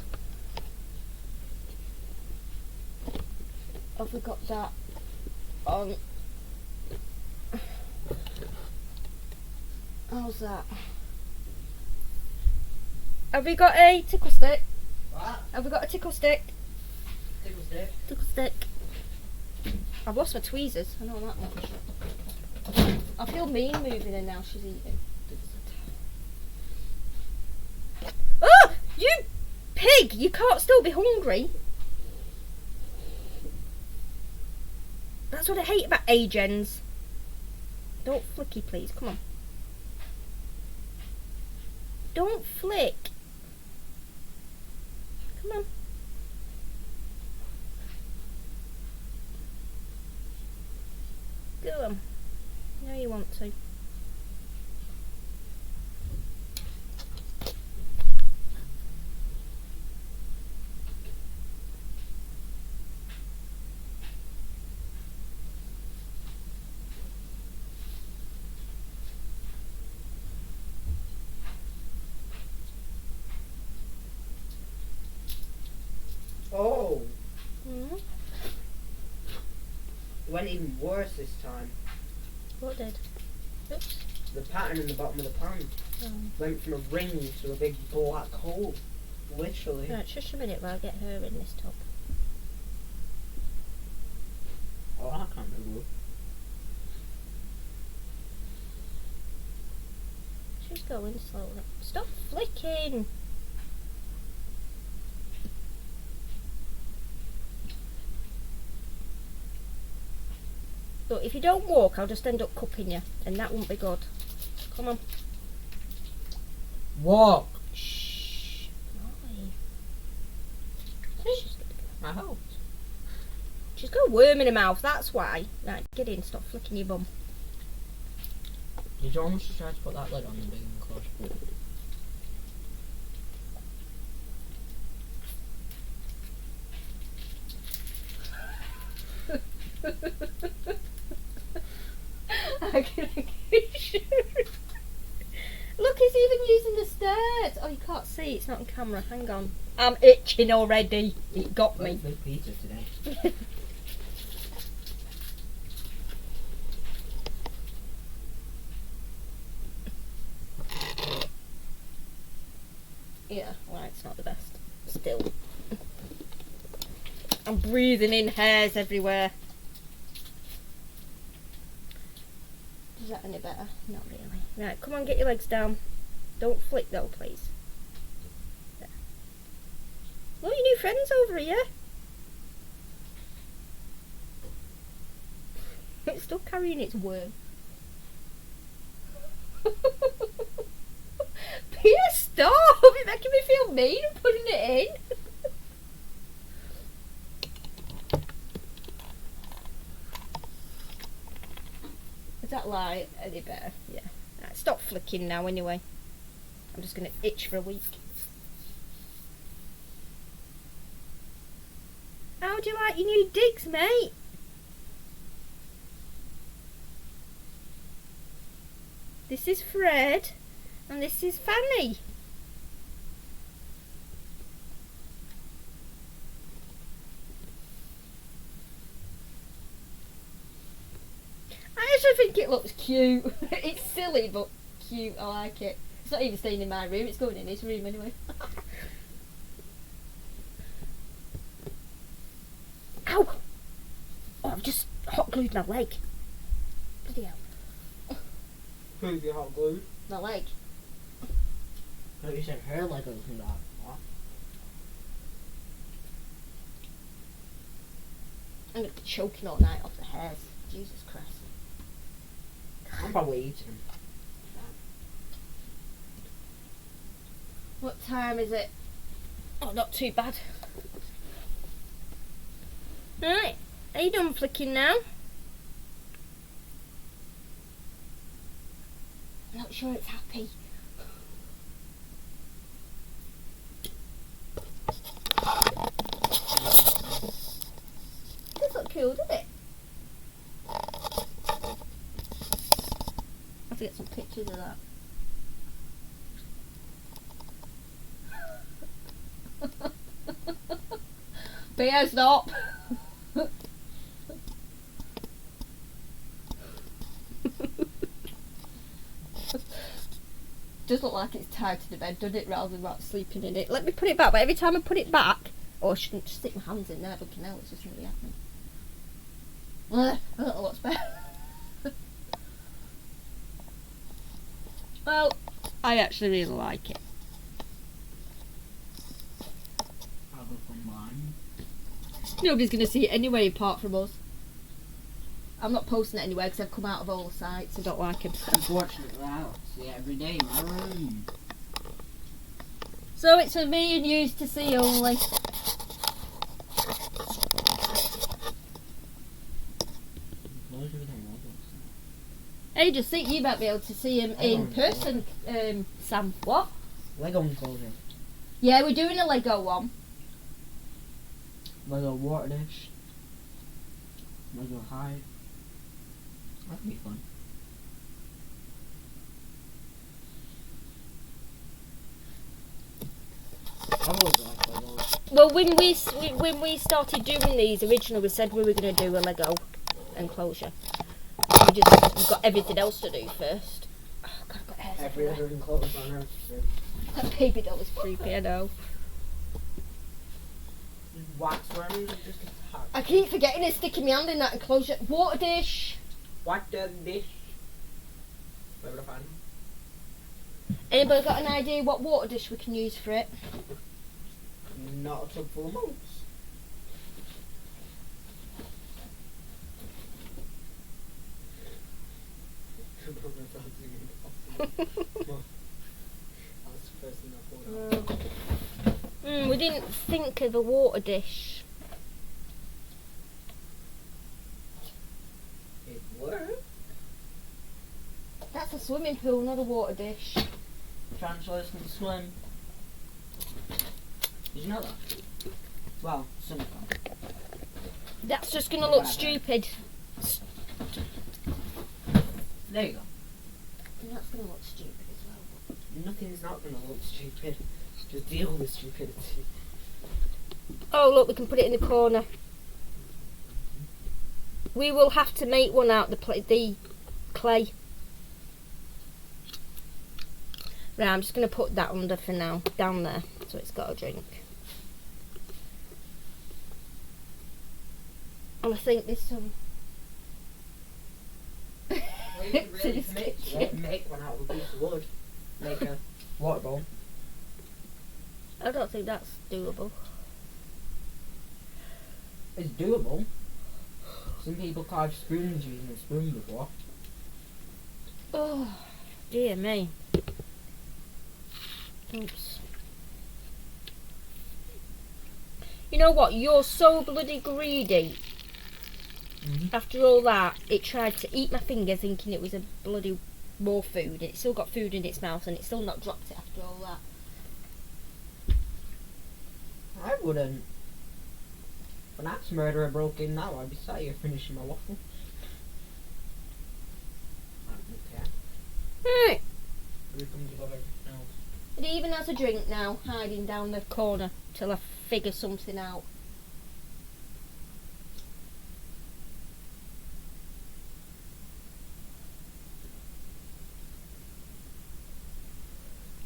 Have we got that on? How's that? Have we got a tickle stick? What? Have we got a tickle stick? Tickle stick. Tickle stick. I've lost my tweezers, I know that much. I feel mean moving her now she's eating. Oh! You pig! You can't still be hungry. That's what I hate about A-gens. Don't flicky, please. Come on. Don't flick. Come on. Go on. Now you want to. Oh, Mm-hmm. it went even worse this time. What did? Oops. The pattern in the bottom of the pan went from a ring to a big black hole. Literally. Right, just a minute while I get her in this tub. Oh, I can't move. She's going slowly. Stop flicking! Look, if you don't walk, I'll just end up cupping you, and that won't be good. Come on. Walk. Shh. My house. She's got a worm in her mouth, that's why. Right, get in, stop flicking your bum. Did you almost try to put that lid on the big enclosure? I can sure. Look, he's even using the stairs. Oh, you can't see, it's not on camera. Hang on. I'm itching already. It got me. Big pizza today. Yeah, well, it's not the best. Still. I'm breathing in hairs everywhere. Is that any better? Not really. Right, come on, get your legs down. Don't flick though, please. There. Oh, your new friend's over here. It's still carrying its worm. Peter, stop! You're making me feel mean and putting it in. Is that light any better? Yeah. Right, stop flicking now anyway. I'm just going to itch for a week. How do you like your new digs, mate? This is Fred. And this is Fanny. I actually think it looks cute. It's silly but cute, I like it. It's not even staying in my room, it's going in his room anyway. Ow! Oh, I've just hot glued my leg. Bloody hell. Who's your hot glue? My leg. No, you said her leg was not. What? I'm going to be choking all night off the hairs. Jesus Christ. I'm probably eating them. What time is it? Oh, not too bad. Right, are you done flicking now? I'm not sure it's happy. This look cool, doesn't it? I have to get some pictures of that. Bear, stop! Does look like it's tied to the bed, doesn't it, rather than like sleeping in it. Let me put it back, but every time I put it back, I shouldn't just stick my hands in there, fucking hell, it's just really happening. I don't know what's better. Well, I actually really like it. I'll go from mine. Nobody's going to see it anyway apart from us. I'm not posting it anywhere because I've come out of all the sites. I don't like them. Unfortunately, I see it every day in my room. So it's for me and you to see only. Hey, just think you might be able to see him in person, Sam. What? Lego enclosure. Yeah, we're doing a Lego one. Lego water dish. Lego hive. That'd be fun. I've always liked Legos. Well, when we started doing these originally, we said we were going to do a Lego enclosure. We've got everything else to do first. Oh God, I've got hairs Every everywhere. other enclosure on Earth. That baby doll is creepy, I know. Waxworms are just attack. I keep forgetting it's sticking my hand in that enclosure. Water dish. Water dish. Where would I find them? Anybody got an idea what water dish we can use for it? Not a tub full of monks. That's the first thing I thought of. We didn't think of a water dish. It worked. That's a swimming pool, not a water dish. Tarantulas can swim. Did you know that? Well, some of them. That's just gonna look stupid. There you go. And that's gonna look stupid as well. Nothing's not gonna look stupid. Just deal with stupidity. Oh look, we can put it in the corner. We will have to make one out the clay. Right, I'm just gonna put that under for now, down there, so it's got a drink. And I think there's some. Well, you could really make one out of a piece of wood. Make a water bowl. I don't think that's doable. It's doable. Some people carve spoons using a spoon before. Oh, dear me. Oops. You know what? You're so bloody greedy. After all that, it tried to eat my finger thinking it was a bloody more food. And it still got food in its mouth and it's still not dropped it after all that. I wouldn't. If an axe murderer broke in now, I'd be sat here finishing my waffle. I don't care. Right. Here comes above everything else. It even has a drink now, hiding down the corner till I figure something out.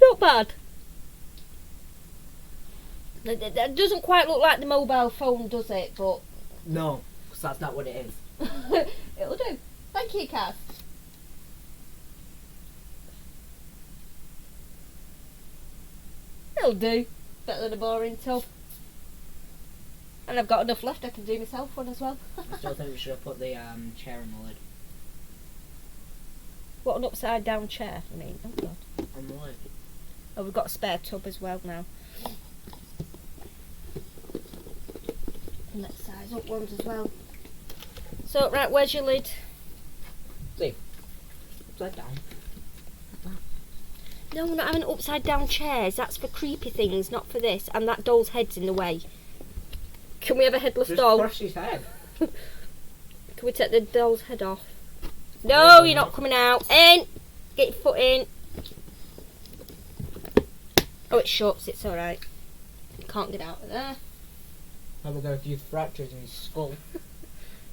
Not bad. That doesn't quite look like the mobile phone, does it? But No, because that's not what it is. it'll do. Thank you, Kaz. It'll do. Better than a boring tub. And I've got enough left, I can do myself one as well. I still think we should have put the chair in the lid. What, an upside down chair, I mean? Oh god. On the lid. Oh, we've got a spare tub as well now. And let's size up ones as well. So, right, where's your lid? Upside down. No, we're not having upside down chairs. That's for creepy things, not for this. And that doll's head's in the way. Can we have a headless Just doll? crush his head. Can we take the doll's head off? No, you're not coming out. In! Get your foot in. Oh, it shuts. It's alright. Can't get out of there. Probably got a few fractures in his skull.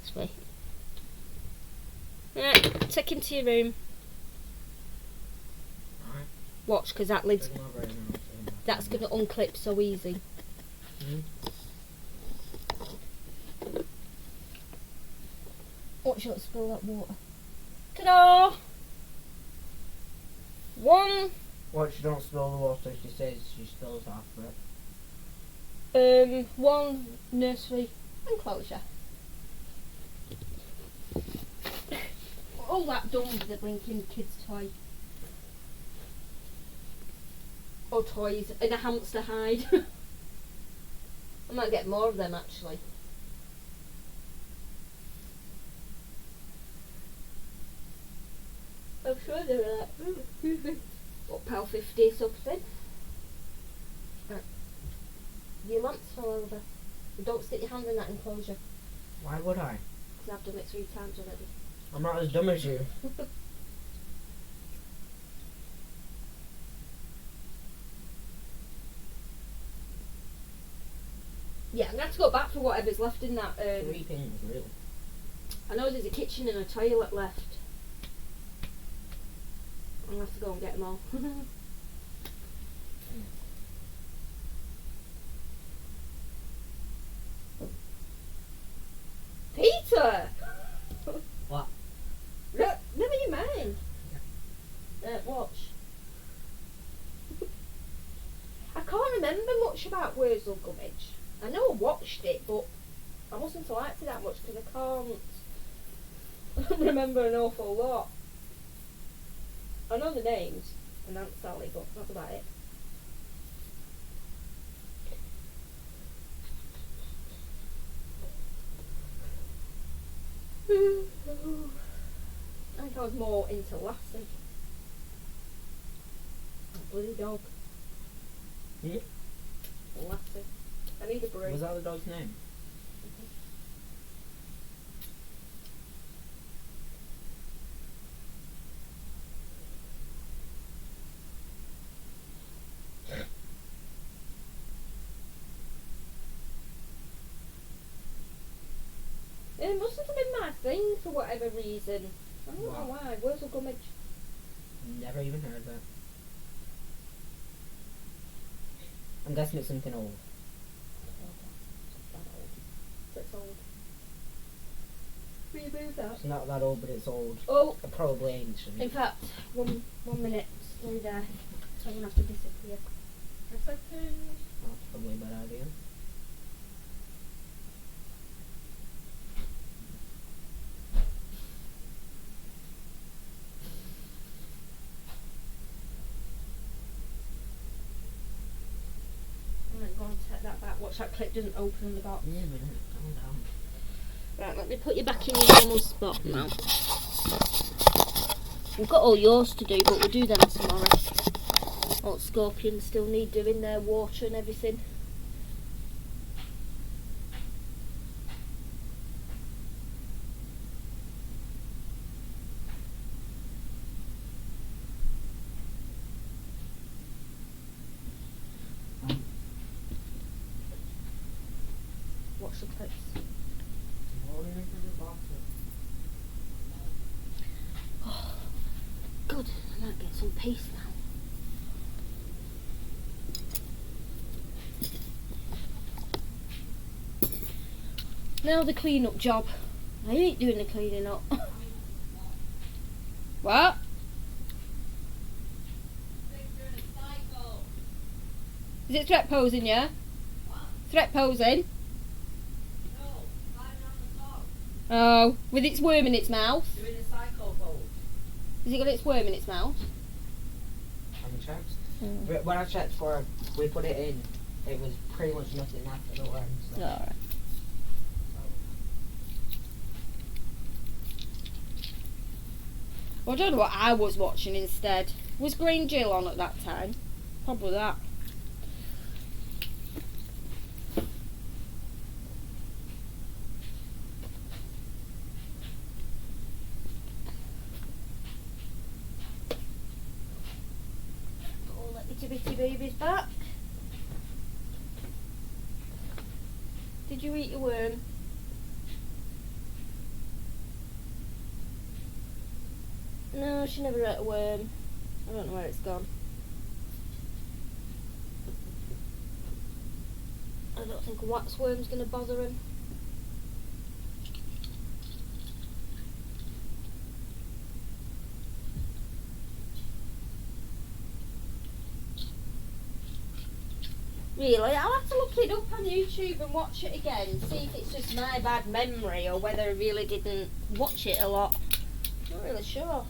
This way. Right, take him to your room. Alright. Watch, because that lid's... Doesn't matter right now, so- That's going to unclip so easy. Mhm. Watch out, spill that water. Ta-da! One. Watch you don't spill the water, she says she spills half of it. One nursery enclosure. All that done with the blinking kid's toy. Or toys in a hamster hide. I might get more of them actually. I'm sure they're like, excuse me, what, £1.50 or something. Right. Your lamps fell over. Don't stick your hand in that enclosure, Why would I? because I've done it 3 times already. I'm not as dumb as you. Yeah, I'm going to have to go back for whatever's left in that. 3 pings, really. I know there's a kitchen and a toilet left. I'm going to have to go and get them all. Peter! What? Never you mind. Watch. I can't remember much about Wurzel Gummidge. I know I watched it, but I mustn't have liked it that much because I can't remember an awful lot. I know the names, and Aunt Sally, but that's about it. I think I was more into Lassie. That bloody dog. Hmm? Lassie. I need a break. Was that the dog's name? It mustn't have been my thing for whatever reason. I don't know Wow. why. Where's the gummidge? Never even heard that. I'm guessing it's something old. That's old. Will you move that? It's not that old, but it's old. Oh, Probably ancient. in fact, one minute. Stay there. So I'm gonna have to disappear. A second. That's probably a bad idea. I'm going to take that back. Watch that clip doesn't open in the box. Yeah, but calm down. Right, let me put you back in your normal spot now. We've got all yours to do, but we'll do them tomorrow. All scorpions still need doing their water and everything. Watch the clips. Good, I might get some peace now. Now the clean up job. I ain't doing the cleaning up. What? Is it threat posing, yeah? Threat posing? Oh, with its worm in its mouth? Doing a psycho pose. Has it got its worm in its mouth? Haven't checked. Mm. But when I checked for it, we put it in, it was pretty much nothing left of the worm. So. Alright. Well, I don't know what I was watching instead. Was Green Jill on at that time? Probably that. Put all the itty bitty babies back. Did you eat your worm? No, she never ate a worm. I don't know where it's gone. I don't think a waxworm's going to bother him. Really, I'll have to look it up on YouTube and watch it again, see if it's just my bad memory or whether I really didn't watch it a lot. Not really sure.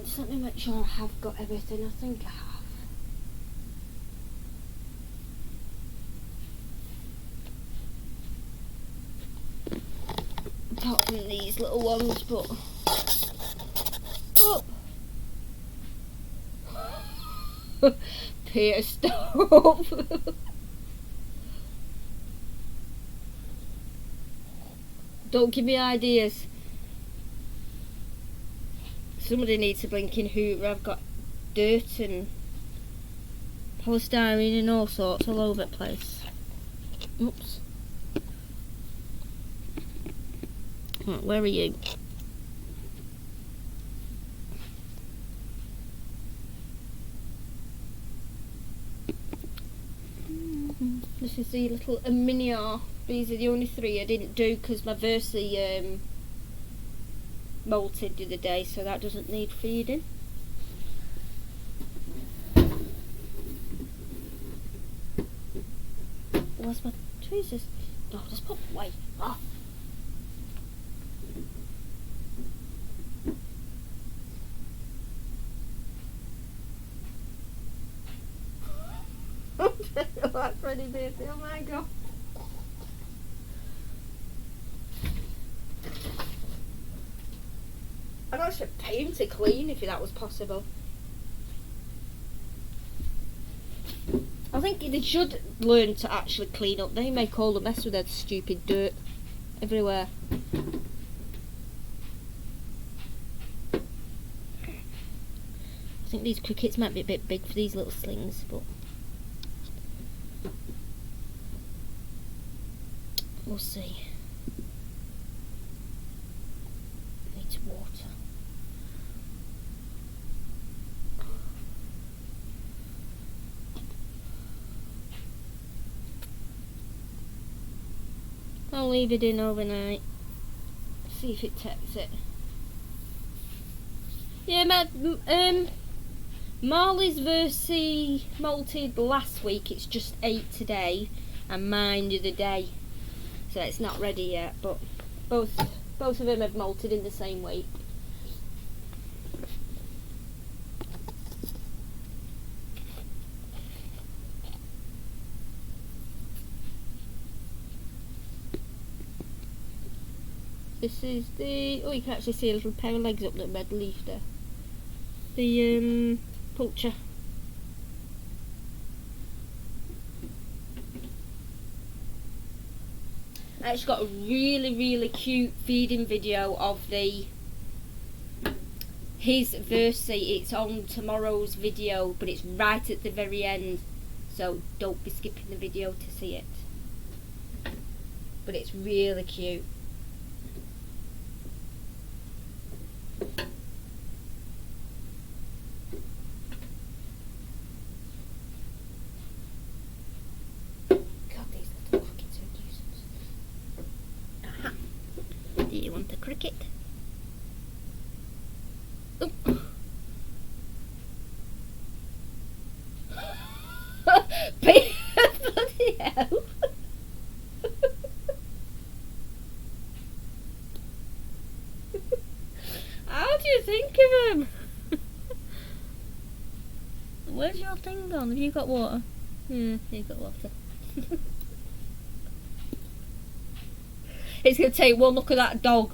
Just let me make sure I have got everything. I think I have. Apart from these little ones, but oh. Peter, stop. Don't give me ideas. Somebody needs a blinking hoover. I've got dirt and polystyrene and all sorts all over the place. Oops. Right, where are you? This is the little miniar. These are the only three I didn't do because my Versi molted the other day, so that doesn't need feeding. where's my tweezers? No, just put them away. Oh. That's pretty busy, oh my god. I'd actually pay him to clean if that was possible. I think they should learn to actually clean up. They make all the mess with their stupid dirt everywhere. I think these crickets might be a bit big for these little slings, but we'll see. Needs water. I'll leave it in overnight. See if it takes it. Yeah, Marley's Versi malted last week. It's just 8 today, and mine the other day. So it's not ready yet, but both of them have malted in the same week. This is the, oh, you can actually see a little pair of legs up the red leaf there. The poultry. I actually got a really cute feeding video of his Versi. It's on tomorrow's video, but it's right at the very end, so don't be skipping the video to see it. But it's really cute. Do you want a cricket? Oh. Bloody hell. How do you think of him? Where's your thing gone? Have you got water? Yeah, you've got water. It's going to take one look at that doll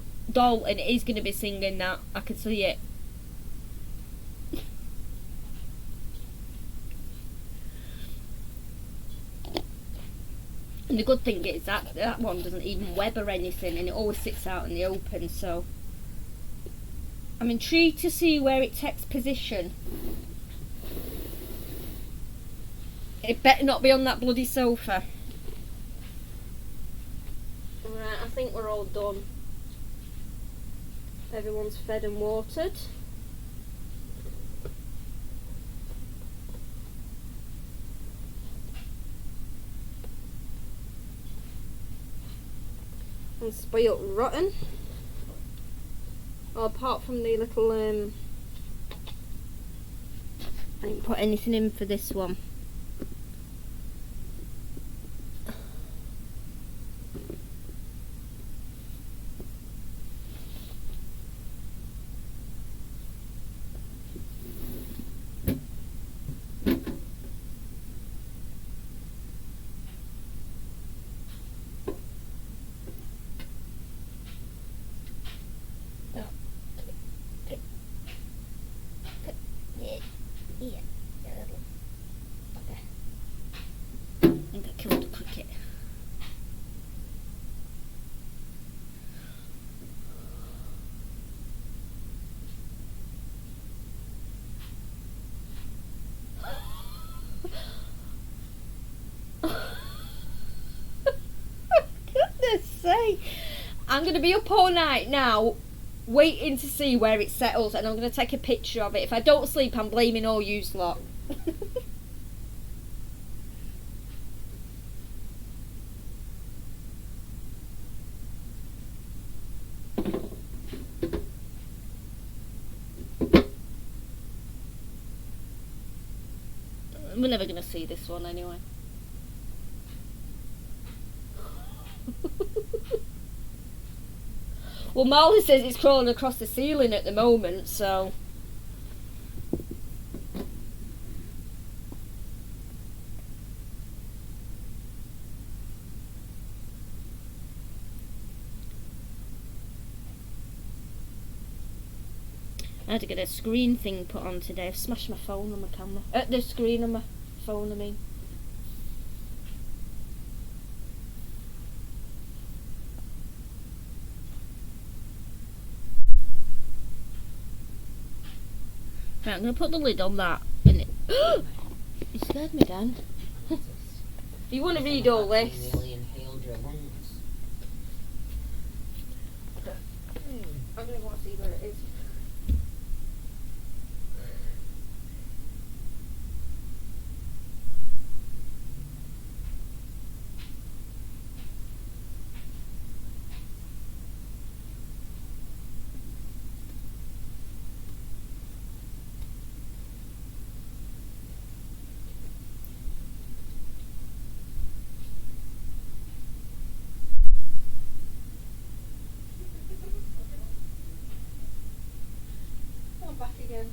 and it is going to be singing that. I can see it. And the good thing is that one doesn't even web or anything, and it always sits out in the open, so I'm intrigued to see where it takes position. It better not be on that bloody sofa. Right, I think we're all done. Everyone's fed and watered. And spoilt rotten. Oh, apart from the little I didn't put anything in for this one. I think I killed the cricket. Goodness sake! I'm going to be up all night now, waiting to see where it settles, and I'm going to take a picture of it. If I don't sleep, I'm blaming all you lot. We're never going to see this one anyway. Well, Marley says it's crawling across the ceiling at the moment, so. I had to get a screen thing put on today. I've smashed my phone on my camera. The screen on my phone, I mean. Right, I'm going to put the lid on that. And it you scared me, Dan. If you want to read all this. I'm going to want to see where it is. Back again.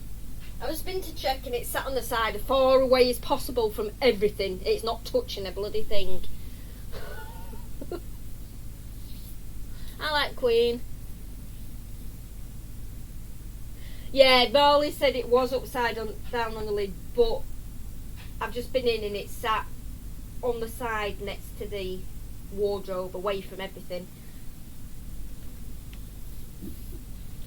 I was been to check and it's sat on the side as far away as possible from everything. It's not touching a bloody thing. I like Queen. Yeah, Marley said it was upside down on the lid, but I've just been in and it's sat on the side next to the wardrobe, away from everything.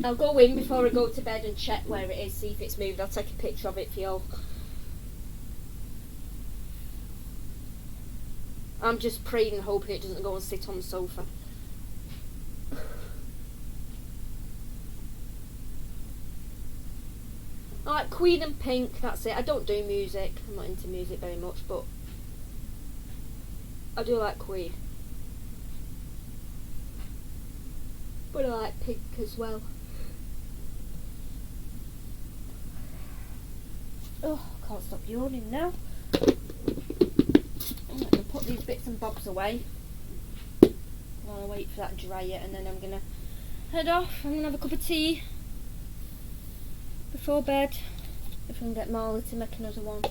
I'll go in before I go to bed and check where it is, see if it's moved. I'll take a picture of it for y'all. I'm just praying and hoping it doesn't go and sit on the sofa. I like Queen and Pink, that's it. I don't do music. I'm not into music very much, but I do like Queen. But I like Pink as well. Oh, I can't stop yawning now. I'm going to put these bits and bobs away while I wait for that to dry it, and then I'm going to head off. I'm going to have a cup of tea before bed, if I can get Marley to make another one.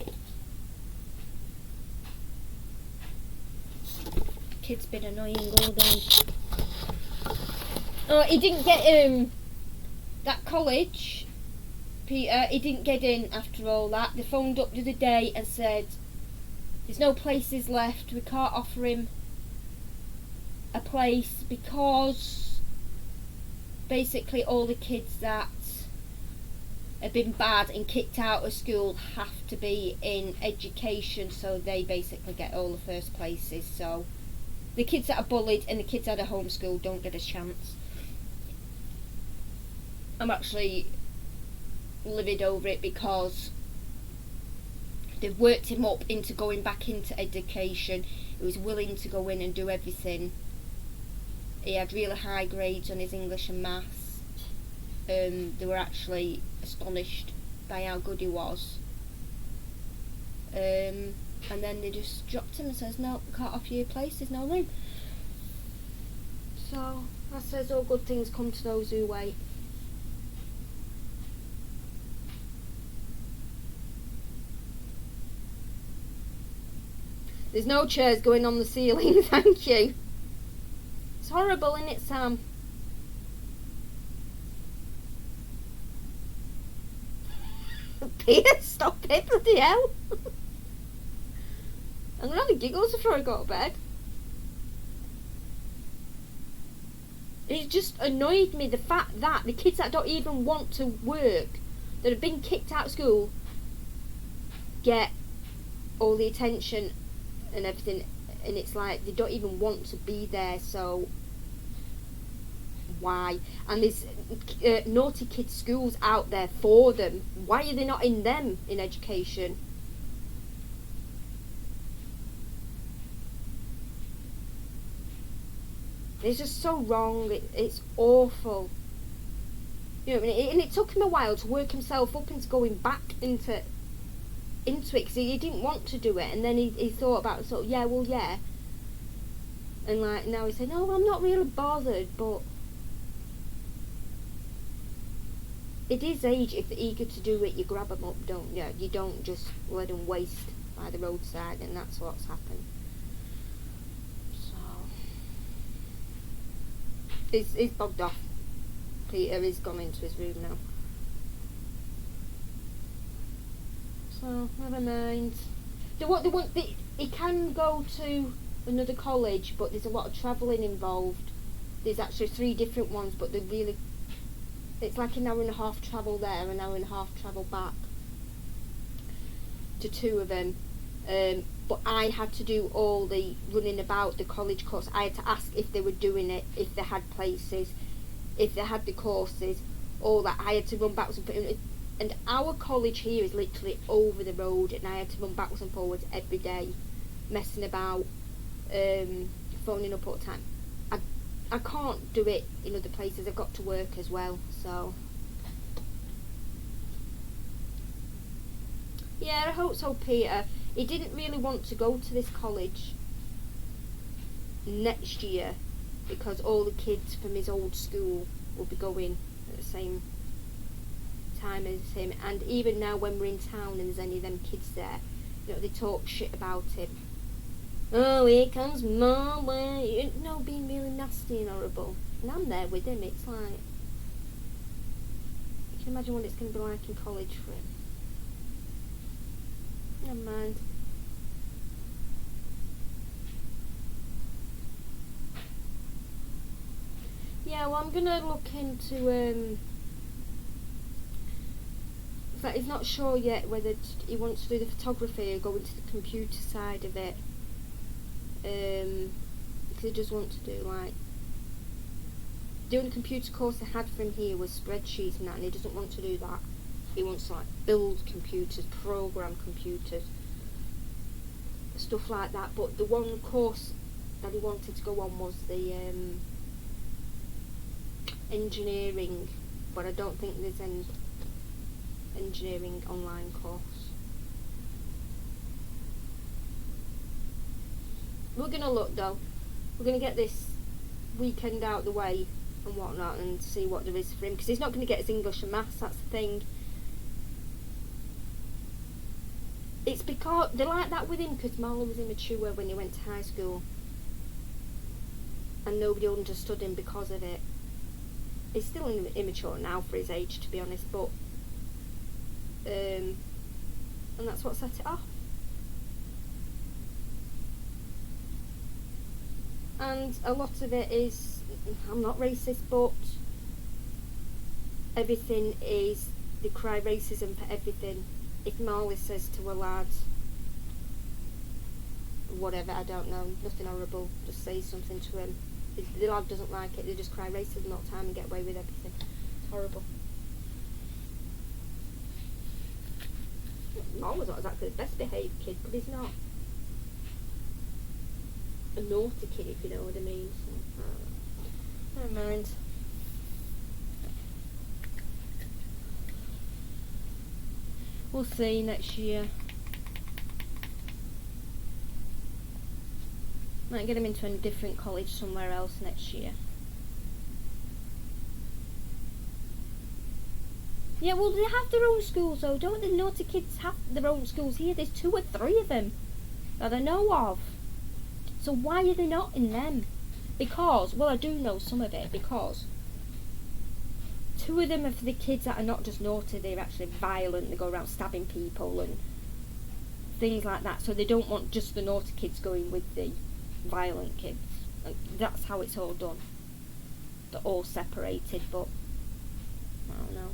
Kid's been annoying all day. Oh, he didn't get that college, Peter. He didn't get in after all that. They phoned up the other day and said there's no places left. We can't offer him a place because basically all the kids that have been bad and kicked out of school have to be in education, so they basically get all the first places. So the kids that are bullied and the kids that are homeschooled don't get a chance. I'm actually livid over it because they've worked him up into going back into education. He was willing to go in and do everything. He had really high grades on his English and maths. They were actually astonished by how good he was. And then they just dropped him and says, no, can't offer you a place, there's no room. So I says all good things come to those who wait. There's no chairs going on the ceiling, thank you. It's horrible, isn't it, Sam? Peter, stop it, bloody hell. I'm going to have the giggles before I go to bed. It just annoyed me, the fact that the kids that don't even want to work, that have been kicked out of school, get all the attention and everything, and it's like they don't even want to be there, so why? And there's naughty kids schools out there for them. Why are they not in them in education? It's just so wrong. It's awful. You know what I mean? And it took him a while to work himself up into going back into it, because he didn't want to do it, and then he thought about it, sort of, yeah, and like now he's saying, no, I'm not really bothered, but it is age. If they're eager to do it, you grab them up, don't you? You don't just let them waste by the roadside, and that's what's happened. So he's bogged off. Peter is gone into his room now. So never mind. He can go to another college, but there's a lot of travelling involved. There's actually 3 different ones, but it's like an hour and a half travel there, an hour and a half travel back to 2 of them. But I had to do all the running about the college course. I had to ask if they were doing it, if they had places, if they had the courses, all that. I had to run backwards and forwards. And our college here is literally over the road, and I had to run backwards and forwards every day, messing about, phoning up all the time. I can't do it in other places. I've got to work as well, so yeah, I hope so, Peter. He didn't really want to go to this college next year because all the kids from his old school will be going at the same time as him, and even now when we're in town and there's any of them kids there, they talk shit about him. Oh, here comes Mom, being really nasty and horrible. And I'm there with him. It's like, you can imagine what it's going to be like in college for him. Never mind. Yeah, well, I'm going to look into, but he's not sure yet whether he wants to do the photography or go into the computer side of it. Because he just wants to do the only computer course I had from here was spreadsheets and that, and he doesn't want to do that. He wants to build computers, program computers, stuff like that. But the one course that he wanted to go on was the engineering, but I don't think there's any engineering online course. We're going to look though. We're going to get this weekend out the way and whatnot and see what there is for him, because he's not going to get his English and maths, that's the thing. It's because they're like that with him because Marlon was immature when he went to high school and nobody understood him because of it. He's still immature now for his age, to be honest, but and that's what set it off. And a lot of it is, I'm not racist, but everything is, they cry racism for everything. If Marley says to a lad, whatever, I don't know, nothing horrible, just say something to him, the lad doesn't like it, they just cry racism all the time and get away with everything. It's horrible. Marley's not exactly the best behaved kid, but he's not a naughty kid, if you know what I mean. So, never mind. We'll see next year. Might get him into a different college somewhere else next year. Yeah, well, they have their own schools though. Don't the naughty kids have their own schools here? There's 2 or 3 of them that I know of. So why are they not in them? Because, well, I do know some of it, because 2 of them are for the kids that are not just naughty, they're actually violent, they go around stabbing people and things like that. So they don't want just the naughty kids going with the violent kids. And that's how it's all done. They're all separated, but I don't know.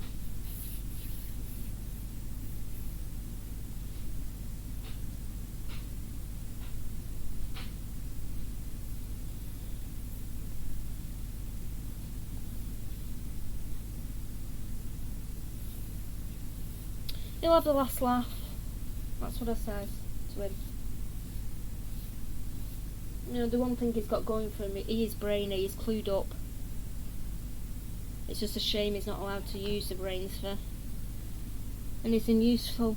He'll have the last laugh. That's what I said to him. The one thing he's got going for him, he is brainy, he's clued up. It's just a shame he's not allowed to use the brains for anything useful.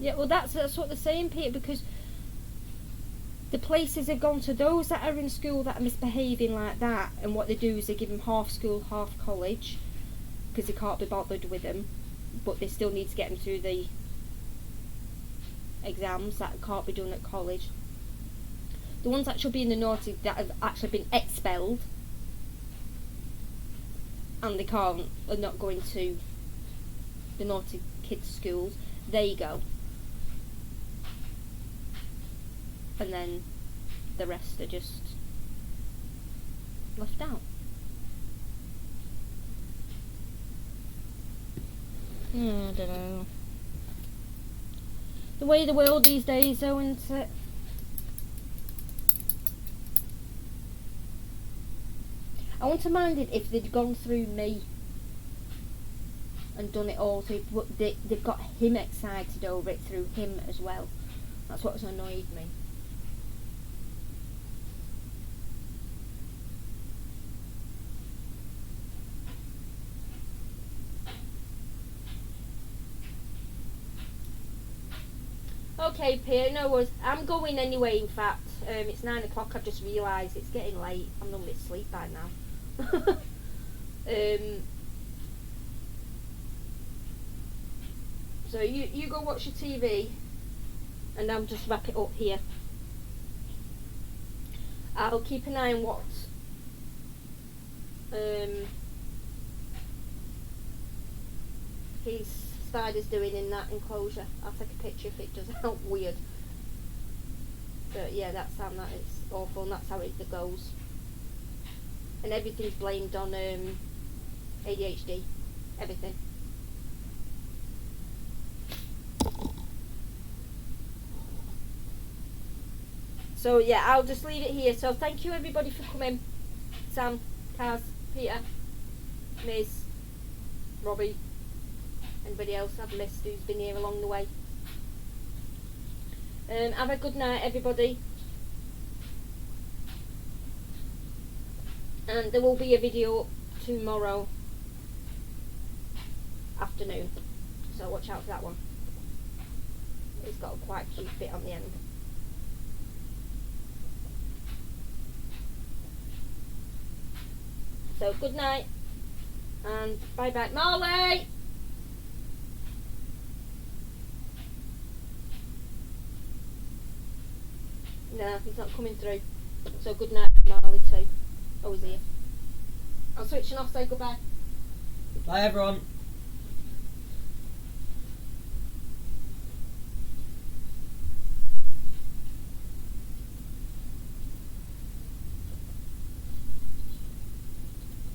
Yeah, well, that's what they're saying, Peter, because the places have gone to those that are in school that are misbehaving like that, and what they do is they give them half school, half college, because they can't be bothered with them, but they still need to get them through the exams that can't be done at college. The ones that should be in the naughty that have actually been expelled, and they can't, are not going to the naughty kids' schools, they go. And then the rest are just left out. I don't know. The way of the world these days, though, isn't it? I wouldn't have minded if they'd gone through me and done it all, but they've got him excited over it through him as well. That's what's annoyed me. Okay, Pierre, no worries. I'm going anyway, in fact. It's 9 o'clock, I've just realised it's getting late. I'm normally asleep by now. So you go watch your TV, and I'll just wrap it up here. I'll keep an eye on what his spider's doing in that enclosure. I'll take a picture if it does help weird. But yeah, that's how that is awful, and that's how it goes. And everything's blamed on ADHD. Everything. So yeah, I'll just leave it here. So thank you everybody for coming. Sam, Kaz, Peter, Miz, Robbie, anybody else I've missed who's been here along the way. Have a good night everybody. And there will be a video tomorrow afternoon. So watch out for that one. It's got a quite cute bit on the end. So good night and bye bye. Marley! No, he's not coming through. So good night Marley too. Oh, he's here. I'll switch it off, say goodbye. Bye everyone.